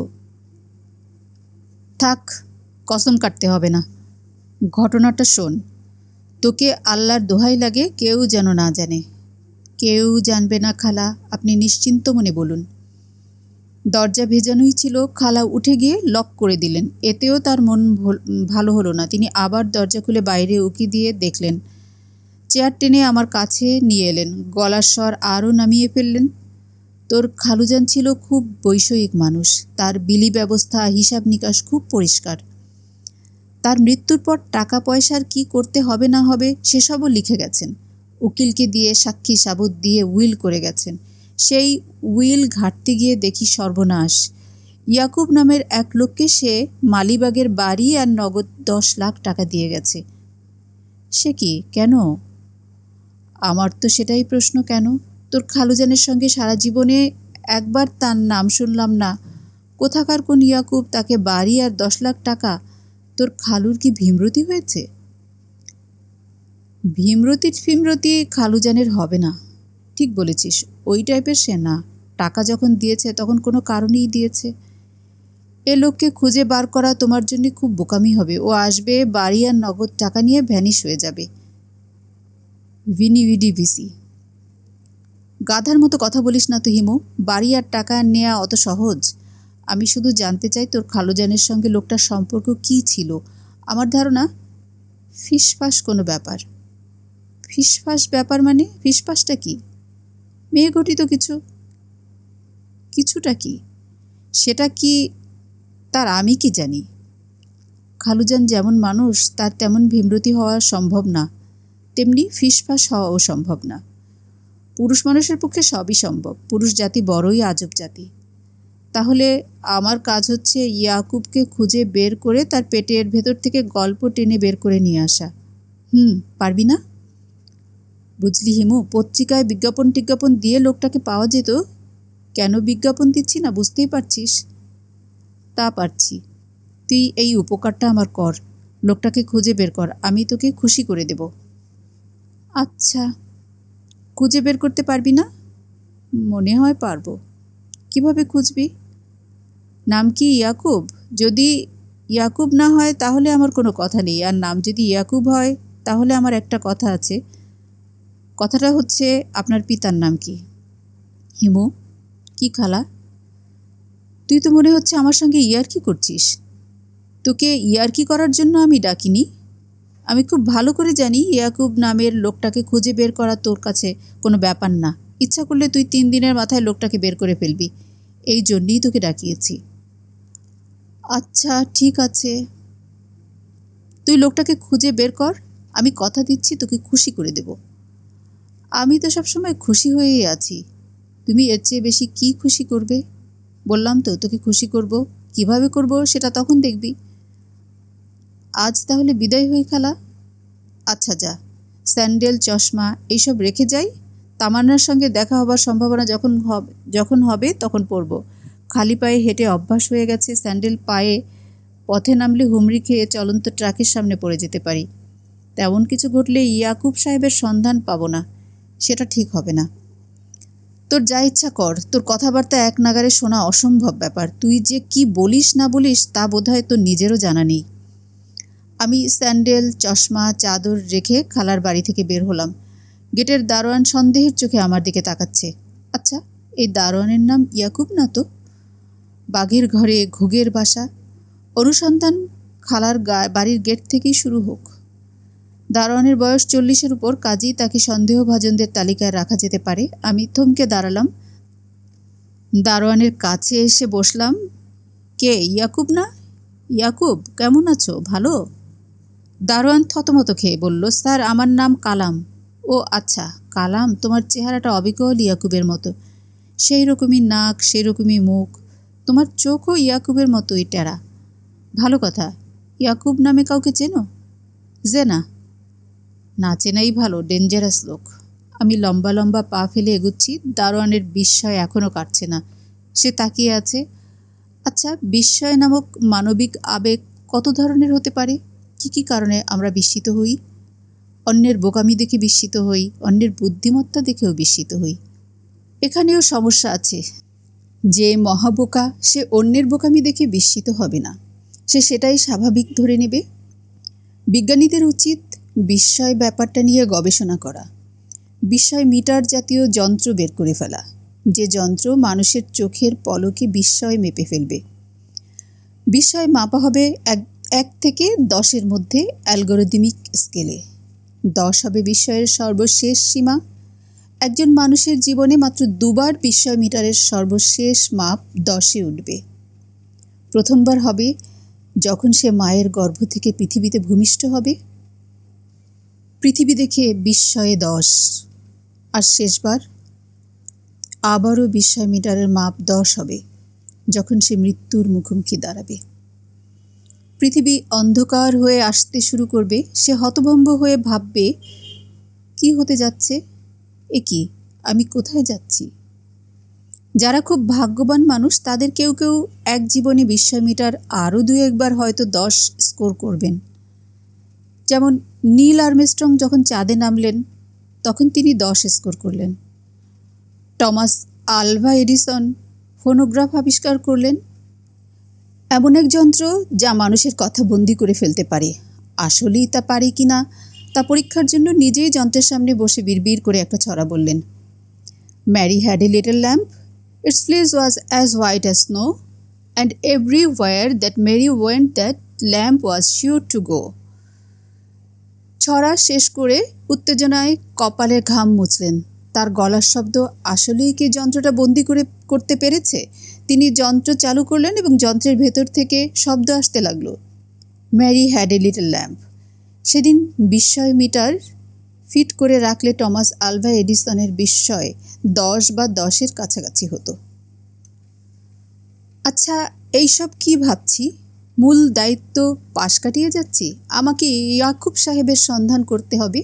থাক, কসম কাটতে হবে না। ঘটনাটা শোন। তোকে আল্লাহর দোহাই লাগে কেউ যেন না জানে। কেউ জানবে না খালা, আপনি নিশ্চিন্ত মনে বলুন। দরজা ভেজানোই ছিল, খালা উঠে গিয়ে লক করে দিলেন। এতেও তার মন ভালো হলো না। তিনি আবার দরজা খুলে বাইরে উঁকি দিয়ে দেখলেন। চেয়ার টেনে আমার কাছে নিয়ে এলেন, গলার স্বর আরও নামিয়ে ফেললেন। তোর খালুজান ছিল খুব বৈষয়িক মানুষ। তার বিলি ব্যবস্থা, হিসাব নিকাশ খুব পরিষ্কার। তার মৃত্যুর পর টাকা পয়সার কি করতে হবে না হবে সেসবও লিখে গেছেন। উকিলকে দিয়ে সাক্ষী সাবুত দিয়ে উইল করে গেছেন। সেই উইল ঘাঁটতে গিয়ে দেখি সর্বনাশ। ইয়াকুব নামের এক লোককে সে মালিবাগের বাড়ি আর নগদ 10 লাখ টাকা দিয়ে গেছে। সে কি, কেন? আমার তো সেটাই প্রশ্ন, কেন? তোর খালুজানের সঙ্গে সারা জীবনে একবার তার নাম শুনলাম না। কোথাকার কোন ইয়াকুব, তাকে বাড়ি আর 10 লাখ টাকা? তোর খালুর কি ভীমরতি হয়েছে? ভীমরতি খালুজানের হবে না। ঠিক বলেছিস, ওই টাইপের সে না। টাকা যখন দিয়েছে তখন কোনো কারণেই দিয়েছে। এ লোককে খুঁজে বার করা তোমার জন্য খুব বোকামি হবে। ও আসবে, বাড়ি আর নগদ টাকা নিয়ে ভ্যানিশ হয়ে যাবে। ভিনি ভিসি। গাধার মতো কথা বলিস না তো হিমু। বাড়ি আর টাকা নেওয়া অত সহজ? আমি শুধু জানতে চাই তোর খালুজানের সঙ্গে লোকটার সম্পর্ক কী ছিল। আমার ধারণা ফিসফাস কোনো ব্যাপার। ফিসফাস ব্যাপার মানে? ফিসফাসটা কি? মেয়ে ঘটিত কিছু। কিছুটা কি? সেটা কি তার আমি কি জানি? খালুজান যেমন মানুষ, তার তেমন ভীমরতি হওয়া সম্ভব না, তেমনি ফিসফাস হওয়াও সম্ভব না। পুরুষ মানুষের পক্ষে সবই সম্ভব। পুরুষ জাতি বড়ই আজব জাতি। তাহলে আমার কাজ হচ্ছে ইয়াকুবকে খুঁজে বের করে তার পেটের ভেতর থেকে গল্প টেনে বের করে নিয়ে আসা। পারবি না? বুঝলি হিমু, পত্রিকায় বিজ্ঞাপন দিয়ে লোকটাকে পাওয়া যেত। কেন বিজ্ঞাপন দিচ্ছি না বুঝতেই পারছিস? তা পারছি। তুই এই উপকারটা আমার কর, লোকটাকে খুঁজে বের কর, আমি তোকে খুশি করে দেব। আচ্ছা, খুঁজে বের করতে পারবি না? মনে হয় পারবো। কিভাবে খুঁজবি? নাম কি ইয়াকুব? যদি ইয়াকুব না হয় তাহলে আমার কোনো কথা নেই, আর নাম যদি ইয়াকুব হয় তাহলে আমার একটা কথা আছে। কথাটা হচ্ছে, আপনার পিতার নাম কি? হিমু। কি খালা? তুই তো মনে হচ্ছে আমার সঙ্গে ইয়ার্কি করছিস। তোকে ইয়ার্কি করার জন্য আমি ডাকিনি। আমি খুব ভালো করে জানি ইয়াকুব নামের লোকটাকে খুঁজে বের করা তোর কাছে কোনো ব্যাপার না। ইচ্ছা করলে তুই 3 দিনের মাথায় লোকটাকে বের করে ফেলবি। এই জন্যই তোকে ডাকিয়েছি। আচ্ছা ঠিক আছে, তুই লোকটাকে খুঁজে বের কর, আমি কথা দিচ্ছি তোকে খুশি করে দেব। আমি তো সবসময় খুশি হয়েই আছি। তুমি এর চেয়ে বেশি কি খুশি করবে? বললাম তো তোকে খুশি করব। কিভাবে করব সেটা তখন দেখবি। আজ তাহলে বিদায় হই খালা। আচ্ছা যা, স্যান্ডেল চশমা এইসব রেখে যাই। তামান্নার সঙ্গে দেখা হবার সম্ভাবনা যখন হবে তখন পরব। খালি পায়ে হেঁটে অভ্যাস হয়ে গেছে। স্যান্ডেল পায়ে পথে নামলে হুমড়ি খেয়ে চলন্ত ট্রাকের সামনে পড়ে যেতে পারি। তেমন কিছু ঘটলে ইয়াকুব সাহেবের সন্ধান পাবো না, সেটা ঠিক হবে না। তোর যা ইচ্ছা কর। তোর কথাবার্তা এক নাগারে শোনা অসম্ভব ব্যাপার। তুই যে কি বলিস না বলিস তা বোধহয় তোর নিজেরও জানা নেই। আমি স্যান্ডেল চশমা চাদর রেখে খালার বাড়ি থেকে বের হলাম। গেটের দারোয়ান সন্দেহের চোখে আমার দিকে তাকাচ্ছে। আচ্ছা, এই দারোয়ানের নাম ইয়াকুব না তো? বাঘের ঘরে ঘুঘের বাসা। অনুসন্ধান খালার বাড়ির গেট থেকেই শুরু হোক। দারোয়ানের বয়স 40-এর উপর, কাজেই তাকে সন্দেহভাজনদের তালিকায় রাখা যেতে পারে। আমি থমকে দাঁড়ালাম, দারোয়ানের কাছে এসে বসলাম। কে, ইয়াকুব না? ইয়াকুব, কেমন আছো? ভালো? দারোয়ান থতমত খেয়ে বলল, স্যার আমার নাম কালাম। ও আচ্ছা, কালাম। তোমার চেহারাটা অবিকল ইয়াকুবের মতো। সেই রকমই নাক, সেই রকমই মুখ। তোমার চোখও ইয়াকুবের মতোই টেরা। ভালো কথা। ইয়াকুব নামে কাউকে চেনো? যে না চেনাই ভালো, ডেঞ্জারাস লোক। আমি লম্বা লম্বা পা ফেলে এগুচ্ছি। দারোয়ানের বিস্ময় এখনও কাটছে না। সে তাকিয়ে আছে। আচ্ছা, বিস্ময় নামক মানবিক আবেগ কত ধরনের হতে পারে? কি কারণে আমরা বিস্মিত হই? অন্যের বোকামি দেখে বিস্মিত হই, অন্যের বুদ্ধিমত্তা দেখেও বিস্মিত হই। এখানেও সমস্যা আছে। যে মহাবোকা সে অন্যের বোকামি দেখে বিস্মিত হবে না, সে সেটাই স্বাভাবিক ধরে নেবে। বিজ্ঞানীদের উচিত বিস্ময় ব্যাপারটা নিয়ে গবেষণা করা, বিস্ময় মিটার জাতীয় যন্ত্র বের করে ফেলা। যে যন্ত্র মানুষের চোখের পলকে বিস্ময় মেপে ফেলবে। বিস্ময় মাপা হবে 1 থেকে 10-এর মধ্যে অ্যালগরিদমিক স্কেলে। 10 হবে বিস্ময়ের সর্বশেষ সীমা। একজন মানুষের জীবনে মাত্র 2বার বিস্ময় মিটারের সর্বশেষ মাপ 10-এ উঠবে। প্রথমবার হবে যখন সে মায়ের গর্ভ থেকে পৃথিবীতে ভূমিষ্ঠ হবে, পৃথিবী দেখে বিস্ময়ে 10। আর শেষবার আবারও বিস্ময় মিটারের মাপ 10 হবে যখন সে মৃত্যুর মুখোমুখি দাঁড়াবে। পৃথিবী অন্ধকার হয়ে আসতে শুরু করবে। সে হতভম্ব হয়ে ভাববে, কি হতে যাচ্ছে? এ কি, আমি কোথায় যাচ্ছি? যারা খুব ভাগ্যবান মানুষ তাদের কেউ কেউ এক জীবনে বিস্ময় মিটার আরও 2-1বার হয়তো 10 স্কোর করবেন। যেমন নীল আর্মস্ট্রং যখন চাঁদে নামলেন তখন তিনি 10 স্কোর করলেন। টমাস আলভা এডিসন ফোনোগ্রাফ আবিষ্কার করলেন, এমন এক যন্ত্র যা মানুষের কথা বন্দি করে ফেলতে পারে। আসলেই তা পারে কি না তা পরীক্ষার জন্য নিজেই যন্ত্রের সামনে বসে বিড়বিড় করে একটা ছড়া বললেন। Mary had a little lamp. Its fleece was as white as snow, and everywhere that Mary went that lamp was sure to go. ছড়া শেষ করে উত্তেজনায় কপালের ঘাম মুছলেন। তার গলার শব্দ আসলেই কি যন্ত্রটা বন্দি করতে পেরেছে? তিনি যন্ত্র চালু করলেন এবং যন্ত্রের ভেতর থেকে শব্দ আসতে লাগলো। Mary had a little lamp. সেদিন বিস্ময় মিটার ফিট করে রাখলে টমাস আলভা এডিসনের বিস্ময় 10 বা 10-এর কাছাকাছি হতো। আচ্ছা, এইসব কি ভাবছি? মূল দায়িত্ব পাশ কাটিয়ে যাচ্ছি। আমাকে ইয়াকুব সাহেবের সন্ধান করতে হবে।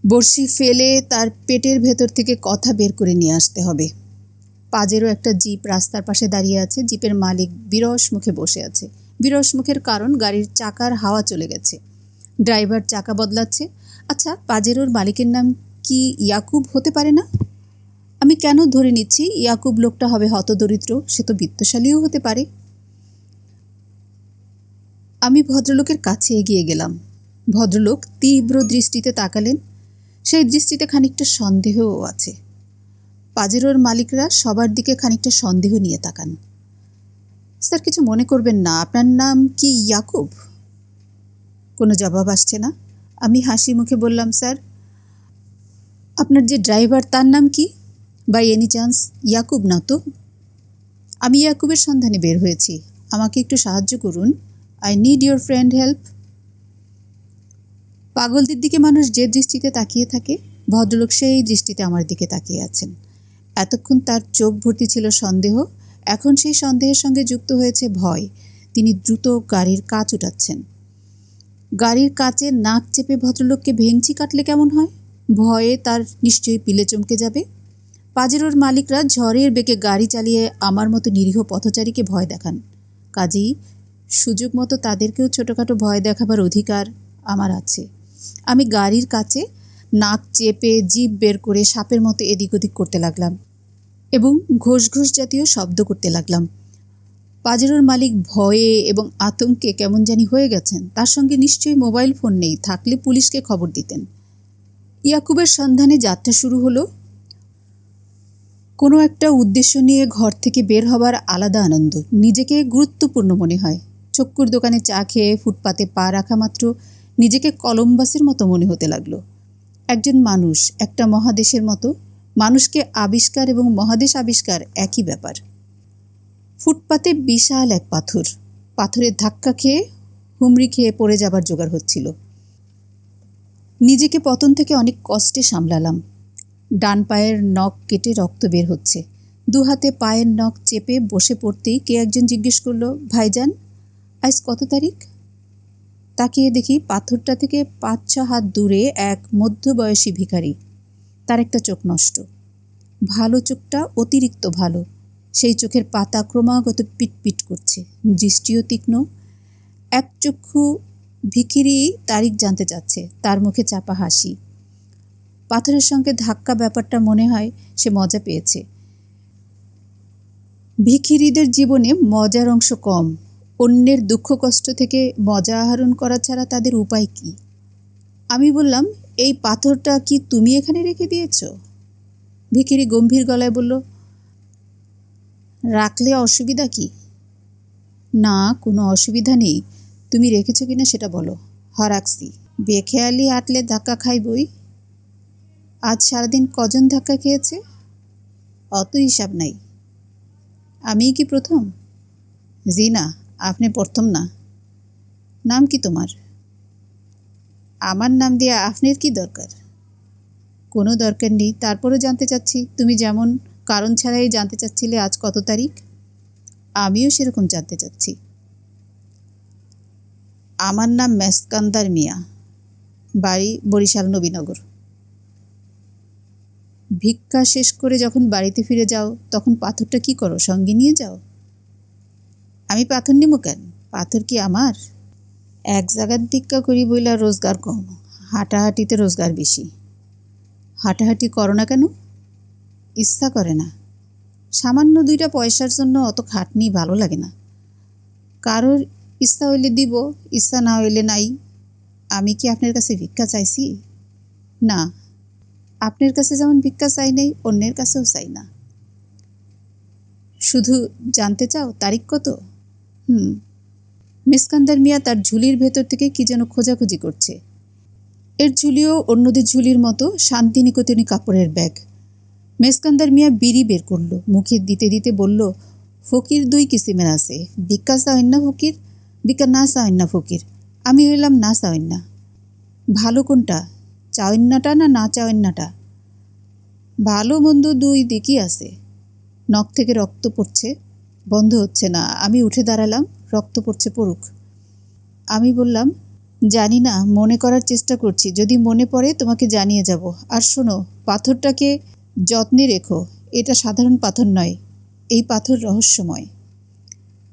বড়শি ফেলে তার পেটের ভেতর থেকে কথা বের করে নিয়ে আসতে হবে। পাজেরও একটা জিপ রাস্তার পাশে দাঁড়িয়ে আছে। জিপের মালিক বিরস মুখে বসে আছে। বিরস মুখের কারণ গাড়ির চাকার হাওয়া চলে গেছে। ড্রাইভার চাকা বদলাচ্ছে। আচ্ছা, পাজেরোর মালিকের নাম কি ইয়াকুব হতে পারে না? আমি কেন ধরে নিচ্ছি ইয়াকুব লোকটা হবে হতদরিদ্র? সে তো বিত্তশালীও হতে পারে। আমি ভদ্রলোকের কাছে এগিয়ে গেলাম। ভদ্রলোক তীব্র দৃষ্টিতে তাকালেন। সেই দৃষ্টিতে খানিকটা সন্দেহও আছে। পাজেরোর মালিকরা সবার দিকে খানিকটা সন্দেহ নিয়ে তাকান। স্যার, কিছু মনে করবেন না, আপনার নাম কি ইয়াকুব? কোনো জবাব আসছে না। আমি হাসি মুখে বললাম, স্যার, আপনার যে ড্রাইভার তার নাম কি? বাই এনি চান্স ইয়াকুব না তো? আমি ইয়াকুবের সন্ধানে বের হয়েছি। আমাকে একটু সাহায্য করুন। I need your friend help. পাগলদের দিকে মানুষ যে দৃষ্টিতে তাকিয়ে থাকে, ভদ্রলোক সেই দৃষ্টিতে আমার দিকে তাকিয়ে আছেন। এতক্ষণ তার চোখ ভর্তি ছিল সন্দেহ, এখন সেই সন্দেহের সঙ্গে যুক্ত হয়েছে ভয়। তিনি দ্রুত গাড়ির কাঁচ উঠাচ্ছেন। গাড়ির কাঁচে নাক চেপে ভদ্রলোককে ভেঙচি কাটলে কেমন হয়? ভয়ে তার নিশ্চয়ই পিলে চমকে যাবে। পাজেরোর মালিকরা ঝড়ের বেগে গাড়ি চালিয়ে আমার মতো নিরীহ পথচারীকে ভয় দেখান। কাজেই সুযোগ মতো তাদেরকেও ছোটোখাটো ভয় দেখাবার অধিকার আমার আছে। আমি গাড়ির কাছে নাক চেপে জিভ বের করে সাপের মতো এদিক ওদিক করতে লাগলাম এবং ঘোষ ঘোষ জাতীয় শব্দ করতে লাগলাম। পাজেরোর মালিক ভয়ে এবং আতঙ্কে কেমন জানি হয়ে গেছেন। তার সঙ্গে নিশ্চয়ই মোবাইল ফোন নেই, থাকলে পুলিশকে খবর দিতেন। ইয়াকুবের সন্ধানে যাত্রা শুরু হলো। কোনো একটা উদ্দেশ্য নিয়ে ঘর থেকে বের হবার আলাদা আনন্দ। নিজেকে গুরুত্বপূর্ণ মনে হয়। চক্কুর দোকানে চা খেয়ে ফুটপাতে পা রাখা মাত্র নিজেকে কলম্বাসের মতো মনে হতে লাগলো। একজন মানুষ, একটা মহাদেশের মতো। মানুষকে আবিষ্কার এবং মহাদেশ আবিষ্কার একই ব্যাপার। ফুটপাতে বিশাল এক পাথর। পাথরের ধাক্কা খেয়ে হুমড়ি খেয়ে পড়ে যাবার জোগাড় হচ্ছিল। নিজেকে পতন থেকে অনেক কষ্টে সামলালাম। ডান পায়ের নখ কেটে রক্ত বের হচ্ছে। 2 হাতে পায়ের নখ চেপে বসে পড়তেই কে একজন জিজ্ঞেস করলো, ভাইজান, আজ কত তারিখ? তাকিয়ে দেখি পাথরটা থেকে 5-6 হাত দূরে এক মধ্যবয়সী ভিখারি। তার একটা চোখ নষ্ট। ভালো চোখটা অতিরিক্ত ভালো। সেই চোখের পাতা ক্রমাগত পিটপিট করছে। দৃষ্টিও তীক্ষ্ণ। এক চক্ষু ভিখিরি তারিখ জানতে চাচ্ছে। তার মুখে চাপা হাসি। পাথরের সঙ্গে ধাক্কা ব্যাপারটা মনে হয় সে মজা পেয়েছে। ভিখিরিদের জীবনে মজার অংশ কম। অন্যের দুঃখ কষ্ট থেকে মজা আহরণ করা ছাড়া তাদের উপায় কি? আমি বললাম, এই পাথরটা কি তুমি এখানে রেখে দিয়েছ? ভিখিরি গম্ভীর গলায় বলল, রাখলে অসুবিধা কি? না, কোনো অসুবিধা নেই। তুমি রেখেছো কিনা সেটা বলো। রাখছি। বেখেয়ালি হাঁটলে ধাক্কা খাইবই। আজ সারাদিন কজন ধাক্কা খেয়েছে? অত হিসাব নাই। আমিই কি প্রথম? জি না, আপনি প্রথম না। নাম কি তোমার? আমার নাম দিয়ে আপনার কি দরকার? কোনো দরকার নেই, তারপরও জানতে চাচ্ছি। তুমি যেমন কারণ ছাড়াই জানতে চাচ্ছিলে আজ কত তারিখ, আমিও সেরকম জানতে চাচ্ছি। আমার নাম মেসকান্দার মিয়া, বাড়ি বরিশাল নবীনগর। ভিক্ষা শেষ করে যখন বাড়িতে ফিরে যাও তখন পাথরটা কি করো, সঙ্গে নিয়ে যাও? আমি পাথর নিব কেন? পাথর কি আমার? এক জায়গার ভিক্ষা করি বইলা রোজগার কম, হাঁটাহাঁটিতে রোজগার বেশি। হাঁটাহাঁটি করো না কেন? ইচ্ছা করে না। সামান্য 2টা পয়সার জন্য অত খাটনি ভালো লাগে না। কারোর ইচ্ছা হইলে দিব, ইচ্ছা না হইলে নাই। আমি কি আপনার কাছে ভিক্ষা চাইছি? না, আপনার কাছে যেমন ভিক্ষা চাই নাই, অন্যের কাছেও চাই না। শুধু জানতে চাও তারিখ কত? মেসকান্দার মিয়া তার ঝুলির ভেতর থেকে কি যেন খোঁজাখুঁজি করছে। এর ঝুলিও অন্যদের ঝুলির মতো শান্তিনিকেতনী কাপড়ের ব্যাগ। মেসকান্দার মিয়া বিড়ি বের করলো, মুখে দিতে দিতে বলল, ফকির 2 কিসিমের আছে, ভিক্ষা চাওয়েন না ফকির, ভিক্ষা না চাওয়েন না ফকির। আমি হইলাম না চাওয়েন না। ভালো কোনটা, চাওয়েন্নাটা না না চাওয়েন্নাটা? ভালো মন্দ 2 দিকই আছে। নখ থেকে রক্ত পড়ছে, বন্ধ হচ্ছে না। আমি উঠে দাঁড়ালাম, রক্ত পড়ছে পড়ুক। আমি বললাম, জানি না, মনে করার চেষ্টা করছি, যদি মনে পড়ে তোমাকে জানিয়ে যাব। আর শোনো, পাথরটাকে যত্নে রেখো, এটা সাধারণ পাথর নয়, এই পাথর রহস্যময়।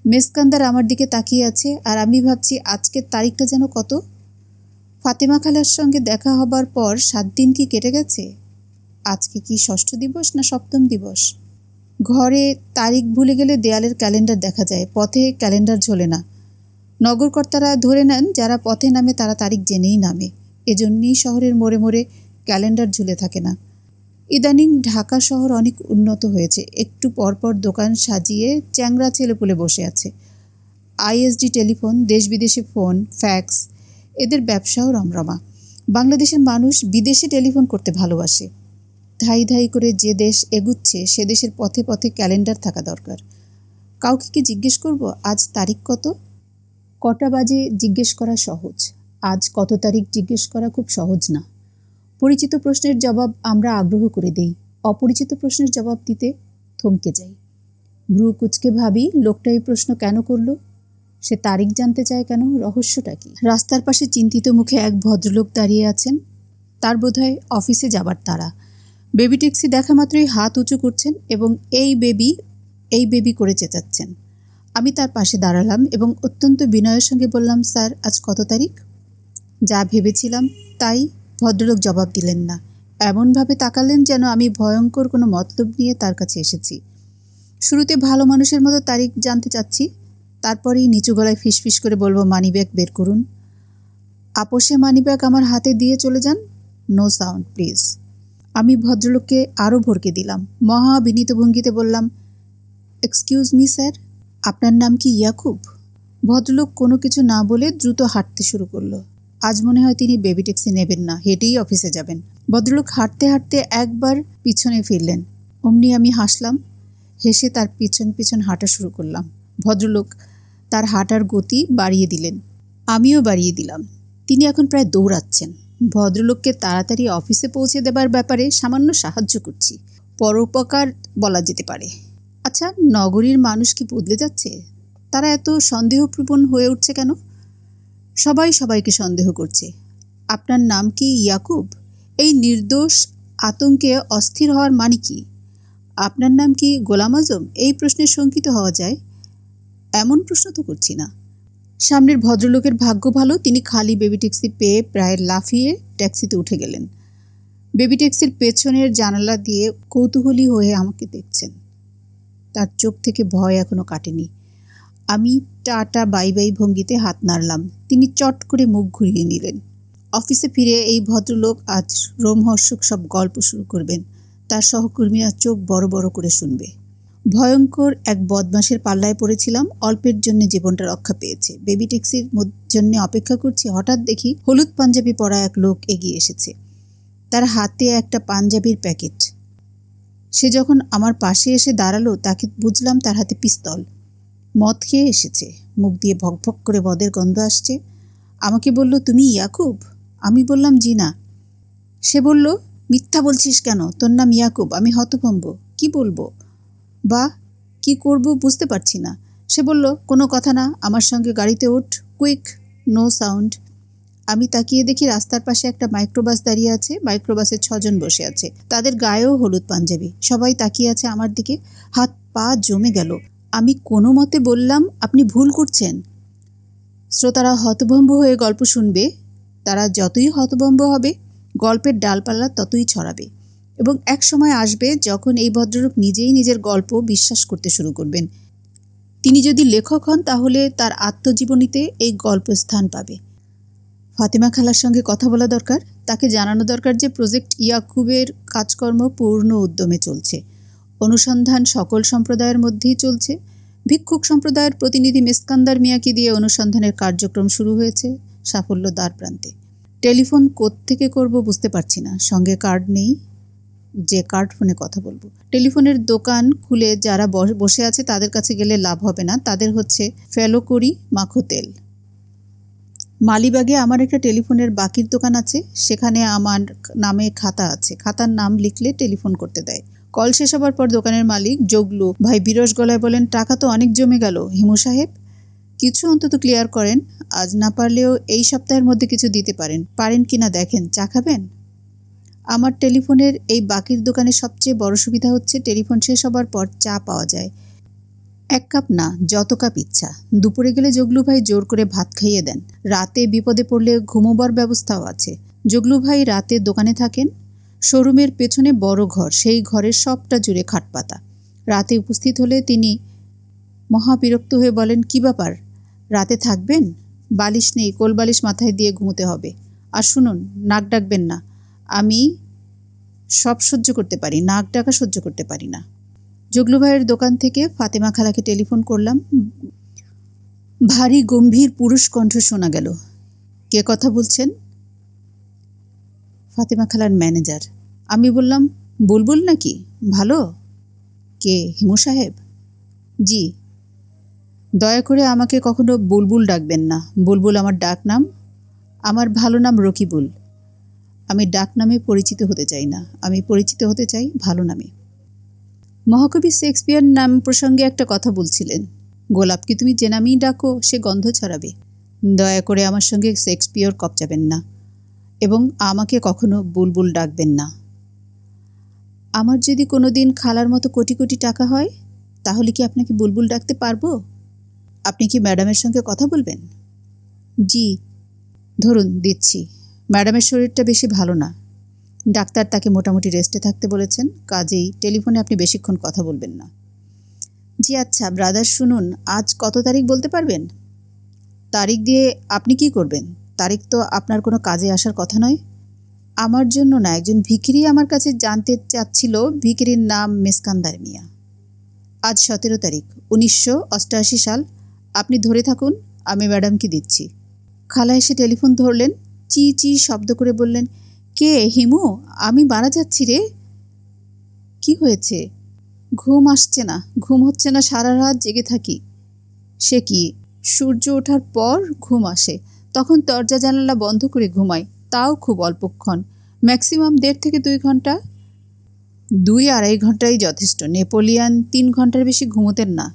মেসকান্দার আমার দিকে তাকিয়ে আছে, আর আমি ভাবছি আজকের তারিখটা যেন কত। ফাতেমা খালার সঙ্গে দেখা হবার পর 7 দিন কি কেটে গেছে? আজকে কি 6ষ্ঠ দিবস না 7ম দিবস? ঘরে তারিখ ভুলে গেলে দেয়ালের ক্যালেন্ডার দেখা যায়, পথে ক্যালেন্ডার ঝোলে না। নগরকর্তারা ধরে নেন যারা পথে নামে তারা তারিখ জেনেই নামে, এজন্যই শহরের মোড়ে মোড়ে ক্যালেন্ডার ঝুলে থাকে না। ইদানিং ঢাকা শহর অনেক উন্নত হয়েছে, একটু পরপর দোকান সাজিয়ে চ্যাংড়া ছেলেপুলে বসে আছে। আইএসডি টেলিফোন, দেশ বিদেশে ফোন, ফ্যাক্স, এদের ব্যবসাও রমরমা। বাংলাদেশের মানুষ বিদেশে টেলিফোন করতে ভালোবাসে। ধাই ধাই করে যে দেশ এগুচ্ছে সে দেশের পথে পথে ক্যালেন্ডার থাকা দরকার। কাউকে কি জিজ্ঞেস করব আজ তারিখ কত? কটা বাজে জিজ্ঞেস করা সহজ, আজ কত তারিখ জিজ্ঞেস করা খুব সহজ না। পরিচিত প্রশ্নের জবাব আমরা আগ্রহ করে দেই, অপরিচিত প্রশ্নের জবাব দিতে থমকে যাই। ভ্রু কুচকে ভাবি, লোকটা এই প্রশ্ন কেন করলো? সে তারিখ জানতে চায় কেন? রহস্যটা কি? রাস্তার পাশে চিন্তিত মুখে এক ভদ্রলোক দাঁড়িয়ে আছেন। তার বোধহয় অফিসে যাবার তাড়া। বেবি ট্যাক্সি দেখা মাত্রই হাত উঁচু করছেন এবং এই বেবি করে চেঁচাচ্ছেন। আমি তার পাশে দাঁড়ালাম এবং অত্যন্ত বিনয়ের সঙ্গে বললাম, স্যার আজ কত তারিখ? যা ভেবেছিলাম তাই। ভদ্রলোক জবাব দিলেন না, এমনভাবে তাকালেন যেন আমি ভয়ঙ্কর কোনো মতলব নিয়ে তার কাছে এসেছি। শুরুতে ভালো মানুষের মতো তারিখ জানতে চাচ্ছি, তারপরেই নিচু গলায় ফিসফিস করে বলবো, মানিব্যাগ বের করুন। আপোষে মানিব্যাগ আমার হাতে দিয়ে চলে যান। No sound please. আমি ভদ্রলোককে আরও ভড়কে দিলাম, মহা বিনীত ভঙ্গিতে বললাম, এক্সকিউজ মি স্যার, আপনার নাম কি ইয়াকুব? ভদ্রলোক কোনো কিছু না বলে দ্রুত হাঁটতে শুরু করলো। আজ মনে হয় তিনি বেবি ট্যাক্সি নেবেন না, হেঁটেই অফিসে যাবেন। ভদ্রলোক হাঁটতে হাঁটতে একবার পিছনে ফিরলেন, অমনি আমি হাসলাম। হেসে তার পিছন পিছন হাঁটা শুরু করলাম। ভদ্রলোক তার হাঁটার গতি বাড়িয়ে দিলেন, আমিও বাড়িয়ে দিলাম। তিনি এখন প্রায় দৌড়াচ্ছেন। ভদ্রলোককে তাড়াতাড়ি অফিসে পৌঁছে দেবার ব্যাপারে সামান্য সাহায্য করছি, পরোপকার বলা যেতে পারে। আচ্ছা, নগরীর মানুষ কি বদলে যাচ্ছে? তারা এত সন্দেহপ্রবণ হয়ে উঠছে কেন? সবাই সবাইকে সন্দেহ করছে। আপনার নাম কি ইয়াকুব? এই নির্দোষ আতঙ্কে অস্থির হওয়ার মানে কি? আপনার নাম কি গোলাম আজম? এই প্রশ্নে শঙ্কিত হওয়া যায়, এমন প্রশ্ন তো করছি না। সামনের ভদ্রলোকের ভাগ্য ভালো, তিনি খালি বেবি ট্যাক্সি পেয়ে প্রায় লাফিয়ে ট্যাক্সিতে উঠে গেলেন। বেবি ট্যাক্সির পেছনের জানালা দিয়ে কৌতূহলী হয়ে আমাকে দেখছেন। তার চোখ থেকে ভয় এখনো কাটেনি। আমি টাটা বাই বাই ভঙ্গিতে হাত নাড়লাম। তিনি চট করে মুখ ঘুরিয়ে নিলেন। অফিসে ফিরে এই ভদ্রলোক আজ রোমহর্ষক সব গল্প শুরু করবেন। তার সহকর্মীরা চোখ বড় বড় করে শুনবে। ভয়ঙ্কর এক বদমাশের পাল্লায় পড়েছিলাম, অল্পের জন্য জীবনটা রক্ষা পেয়েছে। বেবি ট্যাক্সির জন্য অপেক্ষা করছি, হঠাৎ দেখি হলুদ পাঞ্জাবি পরা এক লোক এগিয়ে এসেছে। তার হাতে একটা পাঞ্জাবির প্যাকেট। সে যখন আমার পাশে এসে দাঁড়ালো, তাকে বুঝলাম তার হাতে পিস্তল। মদ খেয়ে এসেছে, মুখ দিয়ে ভকভক করে মদের গন্ধ আসছে। আমাকে বলল, তুমি ইয়াকুব? আমি বললাম, জি না। সে বলল, মিথ্যা বলছিস কেন? তোর নাম ইয়াকুব। আমি হতভম্ব, কি বলবো বা কি করব বুঝতে পারছি না। সে বলল, কোনো কথা না, আমার সঙ্গে গাড়িতে ওঠ, কুইক, নো সাউন্ড। আমি তাকিয়ে দেখি রাস্তার পাশে একটা মাইক্রোবাস দাঁড়িয়ে আছে। মাইক্রোবাসে 6 জন বসে আছে, তাদের গায়েও হলুদ পাঞ্জাবি। সবাই তাকিয়ে আছে আমার দিকে, হাত পা জমে গেল। আমি কোনো মতে বললাম, আপনি ভুল করছেন। শ্রোতারা হতভম্ব হয়ে গল্প শুনবে। তারা যতই হতভম্ব হবে, গল্পের ডালপালা ততই ছড়াবে, এবং এক সময় আসবে যখন এই ভদ্রলোক নিজেই নিজের গল্প বিশ্বাস করতে শুরু করবেন। তিনি যদি লেখক হন, তাহলে তার আত্মজীবনীতে এই গল্প স্থান পাবে। ফাতেমা খালার সঙ্গে কথা বলা দরকার। তাকে জানানো দরকার যে প্রজেক্ট ইয়াকুবের কাজকর্ম পূর্ণ উদ্যমে চলছে। অনুসন্ধান সকল সম্প্রদায়ের মধ্যেই চলছে। ভিক্ষুক সম্প্রদায়ের প্রতিনিধি মেসকান্দার মিয়াকে দিয়ে অনুসন্ধানের কার্যক্রম শুরু হয়েছে, সাফল্য দ্বার প্রান্তে। টেলিফোন কোত্থেকে করব বুঝতে পারছি না, সঙ্গে কার্ড নেই যে কার্ড ফোনে কথা বলবো। টেলিফোনের দোকান খুলে যারা বসে আছে তাদের কাছে গেলে লাভ হবে না, তাদের হচ্ছে ফেলো করি মাখো তেল। মালিবাগে আমার একটা টেলিফোনের বাকির দোকান আছে, সেখানে আমার নামে খাতা আছে। খাতার নাম লিখলে টেলিফোন করতে দেয়। কল শেষ হবার পর দোকানের মালিক জগলু ভাই বিরস গলায় বলেন, টাকা তো অনেক জমে গেল হিমু সাহেব, কিছু অন্তত ক্লিয়ার করেন। আজ না পারলেও এই সপ্তাহের মধ্যে কিছু দিতে পারেন কিনা দেখেন। চা খাবেন? আমার টেলিফোনের এই বাকির দোকানের সবচেয়ে বড় সুবিধা হচ্ছে টেলিফোন শেষ হবার পর চা পাওয়া যায়। 1 কাপ না, যত কাপ ইচ্ছা। দুপুরে গেলে জগলু ভাই জোর করে ভাত খাইয়ে দেন। রাতে বিপদে পড়লে ঘুমোবার ব্যবস্থাও আছে। জগলু ভাই রাতে দোকানে থাকেন। শোরুমের পেছনে বড় ঘর, সেই ঘরের সবটা জুড়ে খাটপাতা। রাতে উপস্থিত হলে তিনি মহাবিরক্ত হয়ে বলেন, কি ব্যাপার, রাতে থাকবেন? বালিশ নেই, কোল বালিশ মাথায় দিয়ে ঘুমোতে হবে। আর শুনুন, নাক ডাকবেন না। আমি সব সহ্য করতে পারি, নাক ডাকা সহ্য করতে পারি না। জগলু ভাইয়ের দোকান থেকে ফাতেমা খালাকে টেলিফোন করলাম। ভারী গম্ভীর পুরুষ কণ্ঠ শোনা গেল। কে কথা বলছেন? ফাতেমা খালার ম্যানেজার। আমি বললাম, বুলবুল নাকি? ভালো। কে, হিমু সাহেব? জি। দয়া করে আমাকে কখনো বুলবুল ডাকবেন না। বুলবুল আমার ডাক নাম। আমার ভালো নাম রকিবুল। আমি ডাক নামে পরিচিত হতে চাই না, আমি পরিচিত হতে চাই ভালো নামে। মহাকবি শেক্সপিয়ার নাম প্রসঙ্গে একটা কথা বলছিলেন। গোলাপকে তুমি যে নামেই ডাকো সে গন্ধ ছড়াবে। দয়া করে আমার সঙ্গে শেক্সপিয়ার কপচাবেন না, এবং আমাকে কখনো বুলবুল ডাকবেন না। আমার যদি কোনো দিন খালার মতো কোটি কোটি টাকা হয়, তাহলে কি আপনাকে বুলবুল ডাকতে পারবো? আপনি কি ম্যাডামের সঙ্গে কথা বলবেন? জি। ধরুন দিচ্ছি। ম্যাডামের শরীরটা বেশি ভালো না, ডাক্তার তাকে মোটামুটি রেস্টে থাকতে বলেছেন, কাজেই টেলিফোনে আপনি বেশিক্ষণ কথা বলবেন না। জি আচ্ছা ব্রাদার, শুনুন, আজ কত তারিখ বলতে পারবেন? তারিখ দিয়ে আপনি কি করবেন? তারিখ তো আপনার কোনো কাজে আসার কথা নয়। আমার জন্য না, একজন ভিখিরি আমার কাছে জানতে চাচ্ছিল। ভিখিরির নাম মেসকান্দার মিয়া। আজ 17 তারিখ, 1988 সাল। আপনি ধরে থাকুন, আমি ম্যাডামকে দিচ্ছি। খালা এসে টেলিফোন ধরলেন, চি চি শব্দ করে বললেন, কে? হিমু, আমি মারা যাচ্ছি রে। কি হয়েছে? ঘুম আসছে না। ঘুম হচ্ছে না, সারা রাত জেগে থাকি। সে কি, সূর্য ওঠার পর ঘুম আসে, তখন দরজা জানালা বন্ধ করে ঘুমাই, তাও খুব অল্পক্ষণ, ম্যাক্সিমাম 1.5 থেকে 2 ঘন্টা। 2-2.5 ঘন্টাই যথেষ্ট। নেপোলিয়ান 3 ঘন্টার বেশি ঘুমোতেন না।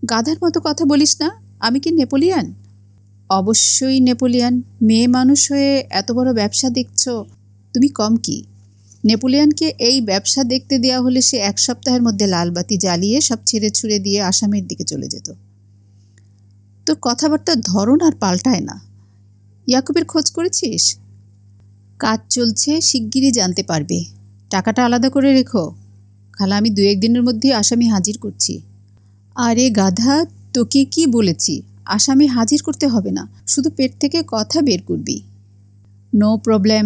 গাধার মতো কথা বলিস না, আমি কি নেপোলিয়ান? অবশ্যই নেপোলিয়ান। মেয়ে মানুষ হয়ে এত বড় ব্যবসা দেখছ, তুমি কম কি? নেপোলিয়ানকে এই ব্যবসা দেখতে দেওয়া হলে সে 1 সপ্তাহের মধ্যে লালবাতি জ্বালিয়ে সব ছেড়ে ছুড়ে দিয়ে আসামের দিকে চলে যেত। তোর কথাবার্তার ধরন আর পাল্টায় না। ইয়াকুবের খোঁজ করেছিস? কাজ চলছে, শিগগিরই জানতে পারবে। টাকাটা আলাদা করে রেখো। খালা, আমি 2-1 দিনের মধ্যে আসামি হাজির করছি। আরে গাধা, তোকে কি বলেছি? আসামি হাজির করতে হবে না, শুধু পেট থেকে কথা বের করবি। No problem.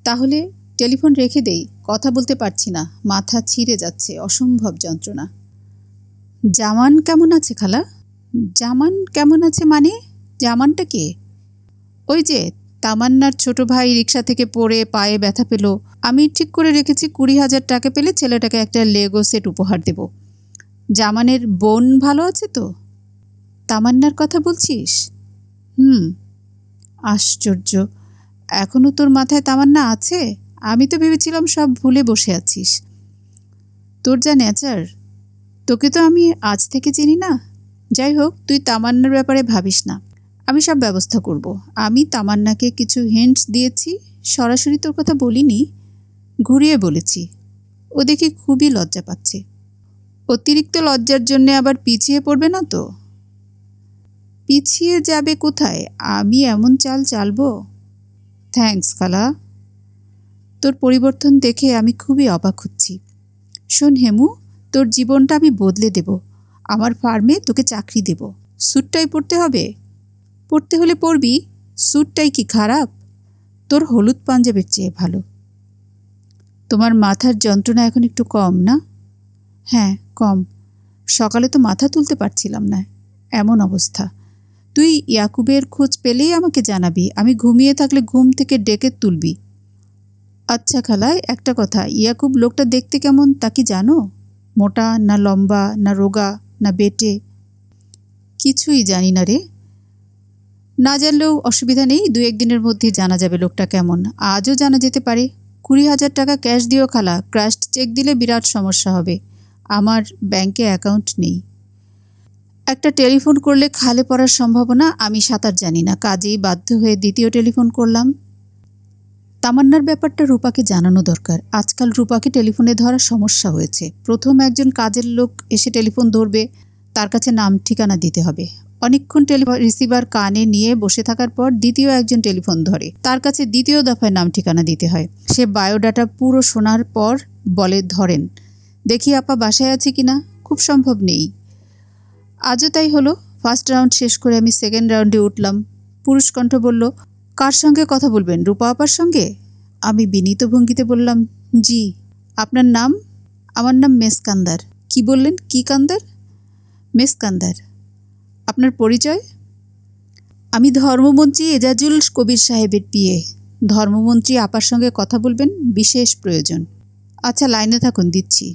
তাহলে টেলিফোন রেখে দেই, কথা বলতে পারছি না, মাথা ছিঁড়ে যাচ্ছে, অসম্ভব যন্ত্রণা। জামান কেমন আছে খালা? জামান কেমন আছে মানে? জামানটা কে? ওই যে তামান্নার ছোট ভাই রিক্সা থেকে পড়ে পায়ে ব্যথা পেল। আমি ঠিক করে রেখেছি 20,000 টাকা পেলে ছেলেটাকে একটা লেগো সেট উপহার দেব। জামানের বোন ভালো আছে তো? তামান্নার কথা বলছিস? হুম। আশ্চর্য, এখনো তোর মাথায় তামান্না আছে? আমি তো ভেবেছিলাম সব ভুলে বসে আছিস। তোর যা নেচার, তোকে তো আমি আজ থেকে চিনি না। যাই হোক, তুই তামান্নার ব্যাপারে ভাবিস না, আমি সব ব্যবস্থা করব। আমি তামান্নাকে কিছু হিন্টস দিয়েছি, সরাসরি তোর কথা বলিনি, ঘুরিয়ে বলেছি। ও দেখে খুবই লজ্জা পাচ্ছে। অতিরিক্ত লজ্জার জন্যে আবার পিছিয়ে পড়বে না তো? পিছিয়ে যাবে কোথায়? আমি এমন চাল চালবো। থ্যাঙ্কস খালা, তোর পরিবর্তন দেখে আমি খুবই অবাক হচ্ছি। শোন হেমু, তোর জীবনটা আমি বদলে দেব। আমার ফার্মে তোকে চাকরি দেব। স্যুটটাই পরতে হবে? পরতে হলে পরবি, স্যুটটাই কি খারাপ? তোর হলুদ পাঞ্জাবের চেয়ে ভালো। তোমার মাথার যন্ত্রণা এখন একটু কম না? হ্যাঁ, কম। সকালে তো মাথা তুলতে পারছিলাম না, এমন অবস্থা। তুই ইয়াকুবের খোঁজ পেলেই আমাকে জানাবি, আমি ঘুমিয়ে থাকলে ঘুম থেকে ডেকে তুলবি। আচ্ছা খালায়, একটা কথা, ইয়াকুব লোকটা দেখতে কেমন তা কি জানো? মোটা না লম্বা না রোগা না বেটে? কিছুই জানি না রে। না জানলেও অসুবিধা নেই, 2-1 দিনের মধ্যে জানা যাবে লোকটা কেমন। আজও জানা যেতে পারে। 20,000 টাকা ক্যাশ দিও খালা, ক্রাস্ট চেক দিলে বিরাট সমস্যা হবে। আমার ব্যাংকে অ্যাকাউন্ট নেই। একটা টেলিফোন করলে খালে পড়ার সম্ভাবনা, আমি সাঁতার জানি না, কাজেই বাধ্য হয়ে দ্বিতীয় টেলিফোন করলাম। তামান্নার ব্যাপারটা রূপাকে জানানো দরকার। আজকাল রূপাকে টেলিফোনে ধরা সমস্যা হয়েছে। প্রথম একজন কাজের লোক এসে টেলিফোন ধরবে, তার কাছে নাম ঠিকানা দিতে হবে। অনেকক্ষণ রিসিভার কানে নিয়ে বসে থাকার পর দ্বিতীয় একজন টেলিফোন ধরে, তার কাছে দ্বিতীয় দফায় নাম ঠিকানা দিতে হয়। সে বায়োডাটা পুরো শোনার পর বলে, ধরেন, দেখি আপা বাসায় আছে কিনা। খুব সম্ভব নেই। আজও তাই হলো। ফার্স্ট রাউন্ড শেষ করে আমি সেকেন্ড রাউন্ডে উঠলাম। পুরুষ কণ্ঠ বলল, কার সঙ্গে কথা বলবেন? রূপা আপার সঙ্গে? আমি বিনীত ভঙ্গিতে বললাম, জি। আপনার নাম? আমার নাম মেসকান্দার। কি বললেন? কি কান্দার? মেসকান্দার। আপনার পরিচয়? আমি ধর্মমন্ত্রী এজাজুল কবির সাহেবের পিএ। ধর্মমন্ত্রী আপার সঙ্গে কথা বলবেন, বিশেষ প্রয়োজন। আচ্ছা, লাইনে থাকুন, দিচ্ছি।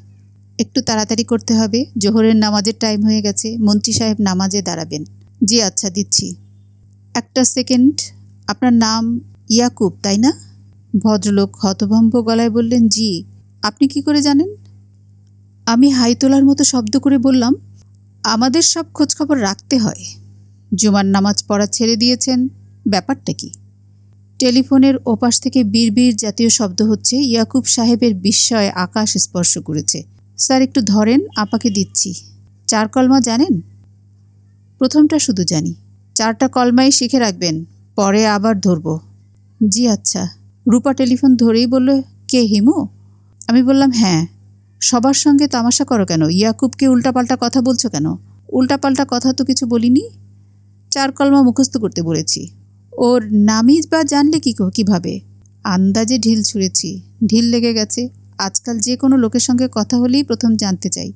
একটু তাড়াতাড়ি করতে হবে, জোহরের নামাজের টাইম হয়ে গেছে, মন্ত্রী সাহেব নামাজে দাঁড়াবেন। জি আচ্ছা, দিচ্ছি। একটা সেকেন্ড। আপনার নাম ইয়াকুব, তাই না? ভদ্রলোক হতভম্ব গলায় বললেন, জি। আপনি কি করে জানেন? আমি হাই তোলার মতো শব্দ করে বললাম, আমাদের সব খোঁজখবর রাখতে হয়। জুমার নামাজ পড়া ছেড়ে দিয়েছেন, ব্যাপারটা কি? টেলিফোনের ওপাশ থেকে বিড়বিড় জাতীয় শব্দ হচ্ছে। ইয়াকুব সাহেবের বিস্ময় আকাশ স্পর্শ করেছে। স্যার একটু ধরেন, আপাকে দিচ্ছি। 4 কলমা জানেন? প্রথমটা শুধু জানি। 4টা কলমাই শিখে রাখবেন, পরে আবার ধরব। জি আচ্ছা। রূপা টেলিফোন ধরেই বলল, কে হিমু? আমি বললাম, হ্যাঁ। সবার সঙ্গে তামাশা করো কেন? ইয়াকুবকে উল্টাপাল্টা কথা বলছো কেন? উল্টাপাল্টা কথা তো কিছু বলিনি। 4 কলমা মুখস্থ করতে বলেছি। ওর নামই বা জানলে কিভাবে? আন্দাজে ঢিল ছুঁড়েছি, ঢিল লেগে গেছে। আজকাল যে কোনো লোকের সঙ্গে কথা হলেই প্রথম জানতে চাই,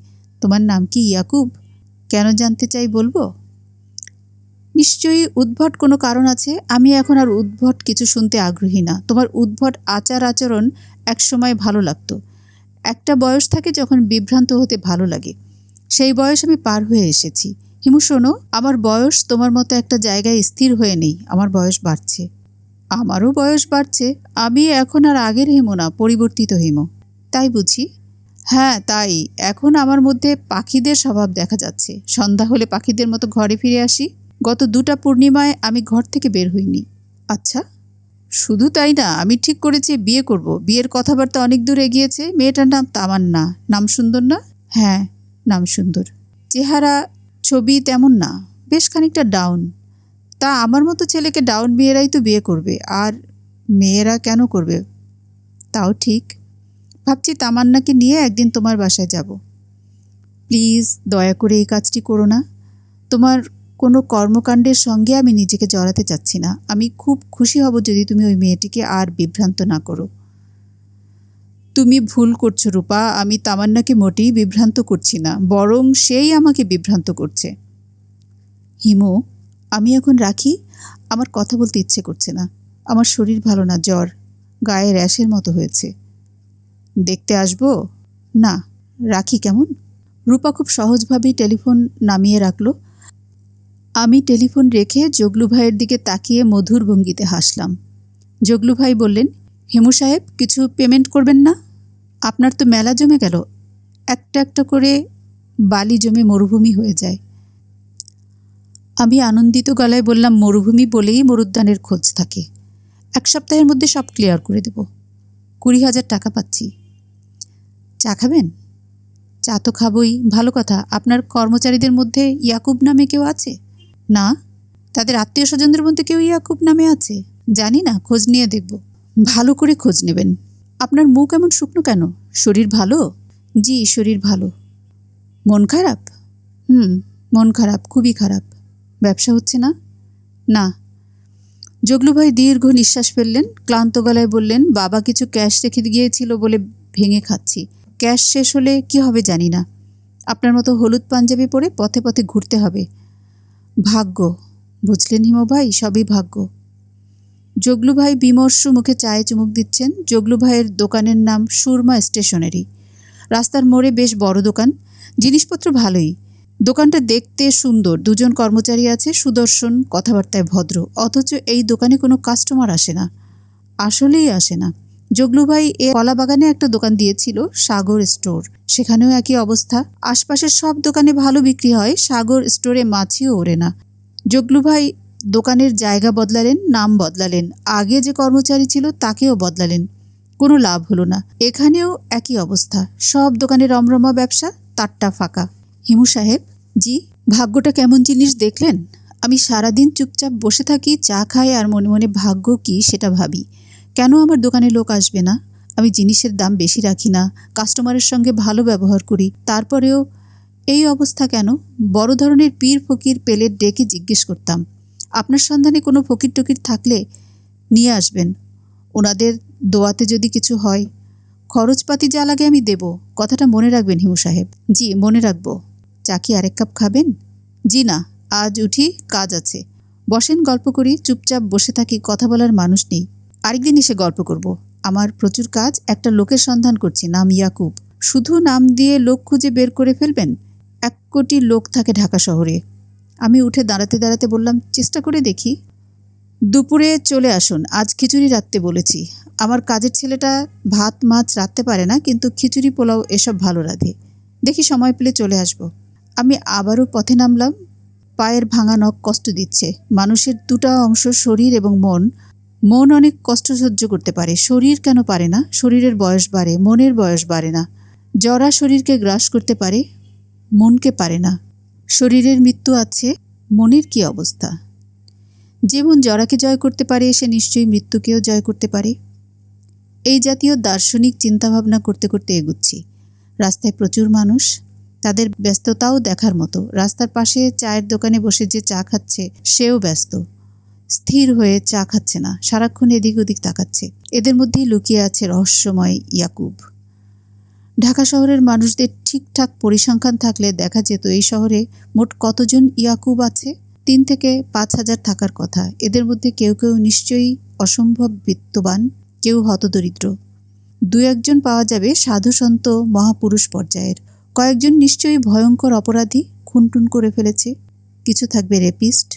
তোমার নাম কি ইয়াকুব? কেন জানতে চাই বলবো? নিশ্চয়ই উদ্ভট কোনো কারণ আছে। আমি এখন আর উদ্ভট কিছু শুনতে আগ্রহী না। তোমার উদ্ভট আচার আচরণ একসময় ভালো লাগতো। একটা বয়স থাকে যখন বিভ্রান্ত হতে ভালো লাগে, সেই বয়স আমি পার হয়ে এসেছি। হিমু শোনো, আমার বয়স তোমার মতো একটা জায়গায় স্থির হয়ে নেই। আমার বয়স বাড়ছে। আমারও বয়স বাড়ছে। আমি এখন আর আগের হিমু না, পরিবর্তিত হিমু। তাই বুঝি? হ্যাঁ তাই। এখন আমার মধ্যে পাখিদের স্বভাব দেখা যাচ্ছে। সন্ধ্যা হলে পাখিদের মতো ঘরে ফিরে আসি। গত 2টা পূর্ণিমায় আমি ঘর থেকে বের হইনি। আচ্ছা, শুধু তাই না, আমি ঠিক করেছি বিয়ে করব। বিয়ের কথাবার্তা অনেক দূর এগিয়েছে। মেয়েটার নাম তামান্না। নাম সুন্দর না? হ্যাঁ, নাম সুন্দর। চেহারা, ছবি তেমন না, বেশ খানিকটা ডাউন। তা আমার মতো ছেলেকে ডাউন মেয়েরাই তো বিয়ে করবে, আর মেয়েরা কেন করবে? তাও ঠিক। ভাবছি তামান্নাকে নিয়ে একদিন তোমার বাসায় যাব। প্লিজ দয়া করে এই কাজটি করো না। তোমার কোনো কর্মকাণ্ডের সঙ্গে আমি নিজেকে জড়াতে চাচ্ছি না। আমি খুব খুশি হব যদি তুমি ওই মেয়েটিকে আর বিভ্রান্ত না করো। তুমি ভুল করছো রূপা, আমি তামান্নাকে মোটেই বিভ্রান্ত করছি না, বরং সেই আমাকে বিভ্রান্ত করছে। হিমু, আমি এখন রাখি, আমার কথা বলতে ইচ্ছে করছে না। আমার শরীর ভালো না, জ্বর, গায়ে র্যাশের মতো হয়েছে। দেখতে আসবো? না, রাখি কেমন? রূপা খুব সহজভাবেই টেলিফোন নামিয়ে রাখল। আমি টেলিফোন রেখে জগলু ভাইয়ের দিকে তাকিয়ে মধুর ভঙ্গিতে হাসলাম। জগলু ভাই বললেন, হেমু সাহেব, কিছু পেমেন্ট করবেন না? আপনার তো মেলা জমে গেল, একটা একটা করে বালি জমে মরুভূমি হয়ে যায়। আমি আনন্দিত গলায় বললাম, মরুভূমি বলেই মরুদ্যানের খোঁজ থাকে। 1 সপ্তাহের মধ্যে সব ক্লিয়ার করে দেব। 20,000 টাকা পাচ্ছি। চা খাবেন? চা তো খাবই, ভালো কথা। আপনার কর্মচারীদের মধ্যে ইয়াকুব নামে কেউ আছে? না। তাদের আত্মীয় স্বজনদের মধ্যে কেউ ইয়াকুব নামে আছে? জানি না, খোঁজ নিয়ে দেখব। ভালো করে খোঁজ নেবেন। আপনার মুখ এমন শুকনো কেন? শরীর ভালো? জি, শরীর ভালো। মন খারাপ? মন খারাপ, খুবই খারাপ। ব্যবসা হচ্ছে না? না। জগলু ভাই দীর্ঘ নিঃশ্বাস ফেললেন, ক্লান্ত গলায় বললেন, বাবা কিছু ক্যাশ রেখে গিয়েছিল বলে ভেঙে খাচ্ছি। ক্যাশ শেষ হলে কি হবে জানি না। আপনার মতো হলুদ পাঞ্জাবি পরে পথে পথে ঘুরতে হবে। ভাগ্য, বুঝলেন হিমু ভাই, সবই ভাগ্য। জগলু ভাই বিমর্ষ মুখে চায়ে চুমুক দিচ্ছেন। জগলু ভাইয়ের দোকানের নাম সুরমা স্টেশনারি। রাস্তার মোড়ে বেশ বড় দোকান, জিনিসপত্র ভালোই। দোকানটা দেখতে সুন্দর, 2 জন কর্মচারী আছে, সুদর্শন, কথাবার্তায় ভদ্র। অথচ এই দোকানে কোনো কাস্টমার আসে না, আসলেই আসে না। জগলু ভাই কলা বাগানে একটা দোকান দিয়েছিল, সাগর স্টোর, সেখানেও একই অবস্থা। আশপাশের সব দোকানে ভালো বিক্রি হয়, সাগর স্টোরে মাছিও ওড়ে না। জগলু ভাই দোকানের জায়গা বদলালেন, নাম বদলালেন, আগে যে কর্মচারী ছিল তাকেও বদলালেন, কোনো লাভ হলো না। এখানেও একই অবস্থা, সব দোকানে রমরমা ব্যবসা, তারটা ফাঁকা। হিমু সাহেব, জি? ভাগ্যটা কেমন জিনিস দেখলেন? আমি সারাদিন চুপচাপ বসে থাকি, চা খাই আর মনে মনে ভাগ্য কি সেটা ভাবি। কেন আমার দোকানে লোক আসবে না? আমি জিনিসের দাম বেশি রাখি না, কাস্টমারের সঙ্গে ভালো ব্যবহার করি, তারপরেও এই অবস্থা কেন? বড় ধরনের পীর ফকির পেলে ডেকে জিজ্ঞেস করতাম, আপনার সন্ধানে কোনো ফকির টকির থাকলে নিয়ে আসবেন, ওনাদের দোয়াতে যদি কিছু হয়, খরচপাতি যা লাগে আমি দেব। কথাটা মনে রাখবেন হিমু সাহেব। জি, মনে রাখবো। চা কি আরেক কাপ খাবেন? জি না, আজ উঠি, কাজ আছে। বসেন, গল্প করি। চুপচাপ বসে থাকি, কথা বলার মানুষ নেই। আরেকদিন এসে গল্প করব। আমার প্রচুর কাজ, একটা লোকের সন্ধান করছি, নাম ইয়াকুব। শুধু নাম দিয়ে লোক খুঁজে বের করে ফেলবেন? 1 কোটি লোক থাকে ঢাকা শহরে। আমি উঠে দাঁড়াতে দাঁড়াতে বললাম, চেষ্টা করে দেখি। দুপুরে চলে আসুন, আজ খিচুড়ি রাঁধতে বলেছি। আমার কাজের ছেলেটা ভাত মাছ রাঁধতে পারে না, কিন্তু খিচুড়ি পোলাও এসব ভালো রাঁধে। দেখি সময় পেলে চলে আসব। আমি আবারও পথে নামলাম। পায়ের ভাঙা নখ কষ্ট দিচ্ছে। মানুষের 2টা অংশ, শরীর এবং মন। মন অনেক কষ্ট সহ্য করতে পারে, শরীর কেন পারে না? শরীরের বয়স বাড়ে, মনের বয়স বাড়ে না। জরা শরীরকে গ্রাস করতে পারে, মনকে পারে না। শরীরের মৃত্যু আছে, মনের কি অবস্থা? যেমন জরাকে জয় করতে পারে, সে নিশ্চয়ই মৃত্যুকেও জয় করতে পারে। এই জাতীয় দার্শনিক চিন্তাভাবনা করতে করতে এগুচ্ছি। রাস্তায় প্রচুর মানুষ, তাদের ব্যস্ততাও দেখার মতো। রাস্তার পাশে চায়ের দোকানে বসে যে চা খাচ্ছে, সেও ব্যস্ত, স্থির হয়ে চা খাচ্ছে না, সারাক্ষণ এদিক ওদিক তাকাচ্ছে। এদের মধ্যেই লুকিয়ে আছে রহস্যময় ইয়াকুব। ঢাকা শহরের মানুষদের ঠিকঠাক পরিসংখ্যান থাকলে দেখা যেত এই শহরে মোট কতজন ইয়াকুব আছে। 3 থেকে 5,000 থাকার কথা। এদের মধ্যে কেউ কেউ নিশ্চয়ই অসম্ভব বিত্তবান, কেউ হতদরিদ্র। 2-1 জন পাওয়া যাবে সাধুসন্ত মহাপুরুষ পর্যায়ের। কয়েকজন নিশ্চয়ই ভয়ঙ্কর অপরাধী, খুনটুন করে ফেলেছে। কিছু থাকবে রেপিস্ট,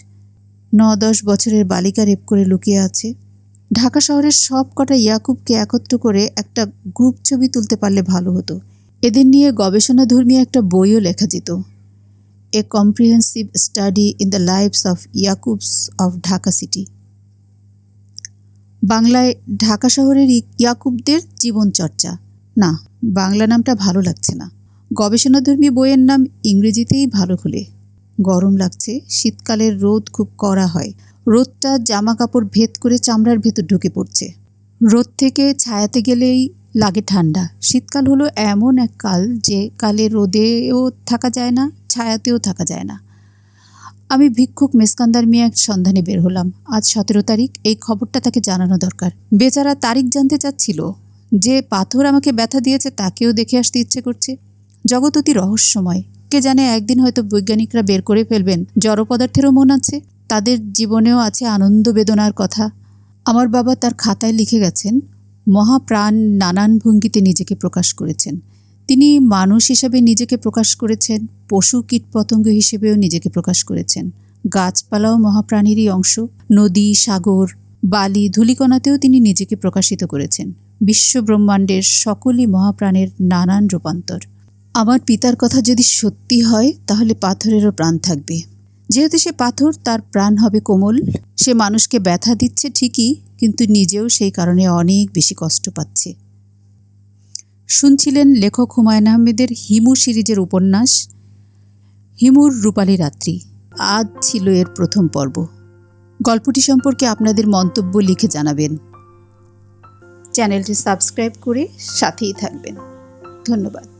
9-10 বছরের বালিকা রেপ করে লুকিয়ে আছে। ঢাকা শহরের সব কটা ইয়াকুবকে একত্র করে একটা গ্রুপ ছবি তুলতে পারলে ভালো হতো। এদের নিয়ে গবেষণাধর্মী একটা বইও লেখা যেত, a comprehensive study in the lives of Yakubs of Dhaka city. বাংলায় ঢাকা শহরের ইয়াকুবদের জীবনচর্চা। না, বাংলা নামটা ভালো লাগছে না। গবেষণাধর্মী বইয়ের নাম ইংরেজিতেই ভালো হলে। গরম লাগছে, শীতকালের রোদ খুব কড়া হয়। রোদটা জামা কাপড় ভেদ করে চামড়ার ভেতর ঢুকে পড়ছে। রোদ থেকে ছায়াতে গেলেই লাগে ঠান্ডা। শীতকাল হলো এমন এক কাল যে কালে রোদেও থাকা যায় না, ছায়াতেও থাকা যায় না। আমি ভিক্ষুক মেসকান্দার মিয়ার সন্ধানে বের হলাম। আজ 17 তারিখ, এই খবরটা তাকে জানানো দরকার। বেচারা তারিখ জানতে চাচ্ছিল, যে পাথর আমাকে ব্যথা দিয়েছে তাকেও দেখে আসতে ইচ্ছে করছে। জগৎ অতি রহস্যময়। কে জানে একদিন হয়তো বৈজ্ঞানিকরা বের করে ফেলবেন জড় পদার্থেরও মন আছে, তাদের জীবনেও আছে আনন্দ বেদনার কথা। আমার বাবা তার খাতায় লিখে গেছেন, মহাপ্রাণ নানান ভঙ্গিতে নিজেকে প্রকাশ করেছেন। তিনি মানুষ হিসাবে নিজেকে প্রকাশ করেছেন, পশু কীটপতঙ্গ হিসেবেও নিজেকে প্রকাশ করেছেন। গাছপালাও মহাপ্রাণেরই অংশ। নদী, সাগর, বালি, ধূলিকণাতেও তিনি নিজেকে প্রকাশিত করেছেন। বিশ্ব ব্রহ্মাণ্ডের সকলই মহাপ্রাণের নানান রূপান্তর। আমার পিতার কথা যদি সত্যি হয় তাহলে পাথরেরও প্রাণ থাকবে। যেহেতু সে পাথর, তার প্রাণ হবে কোমল। সে মানুষকে ব্যথা দিচ্ছে ঠিকই, কিন্তু নিজেও সেই কারণে অনেক বেশি কষ্ট পাচ্ছে। শুনছিলেন লেখক হুমায়ুন আহমেদের হিমু সিরিজের উপন্যাস হিমুর রূপালী রাত্রি। আজ ছিল এর প্রথম পর্ব। গল্পটি সম্পর্কে আপনাদের মন্তব্য লিখে জানাবেন। চ্যানেলটি সাবস্ক্রাইব করে সাথেই থাকবেন। ধন্যবাদ।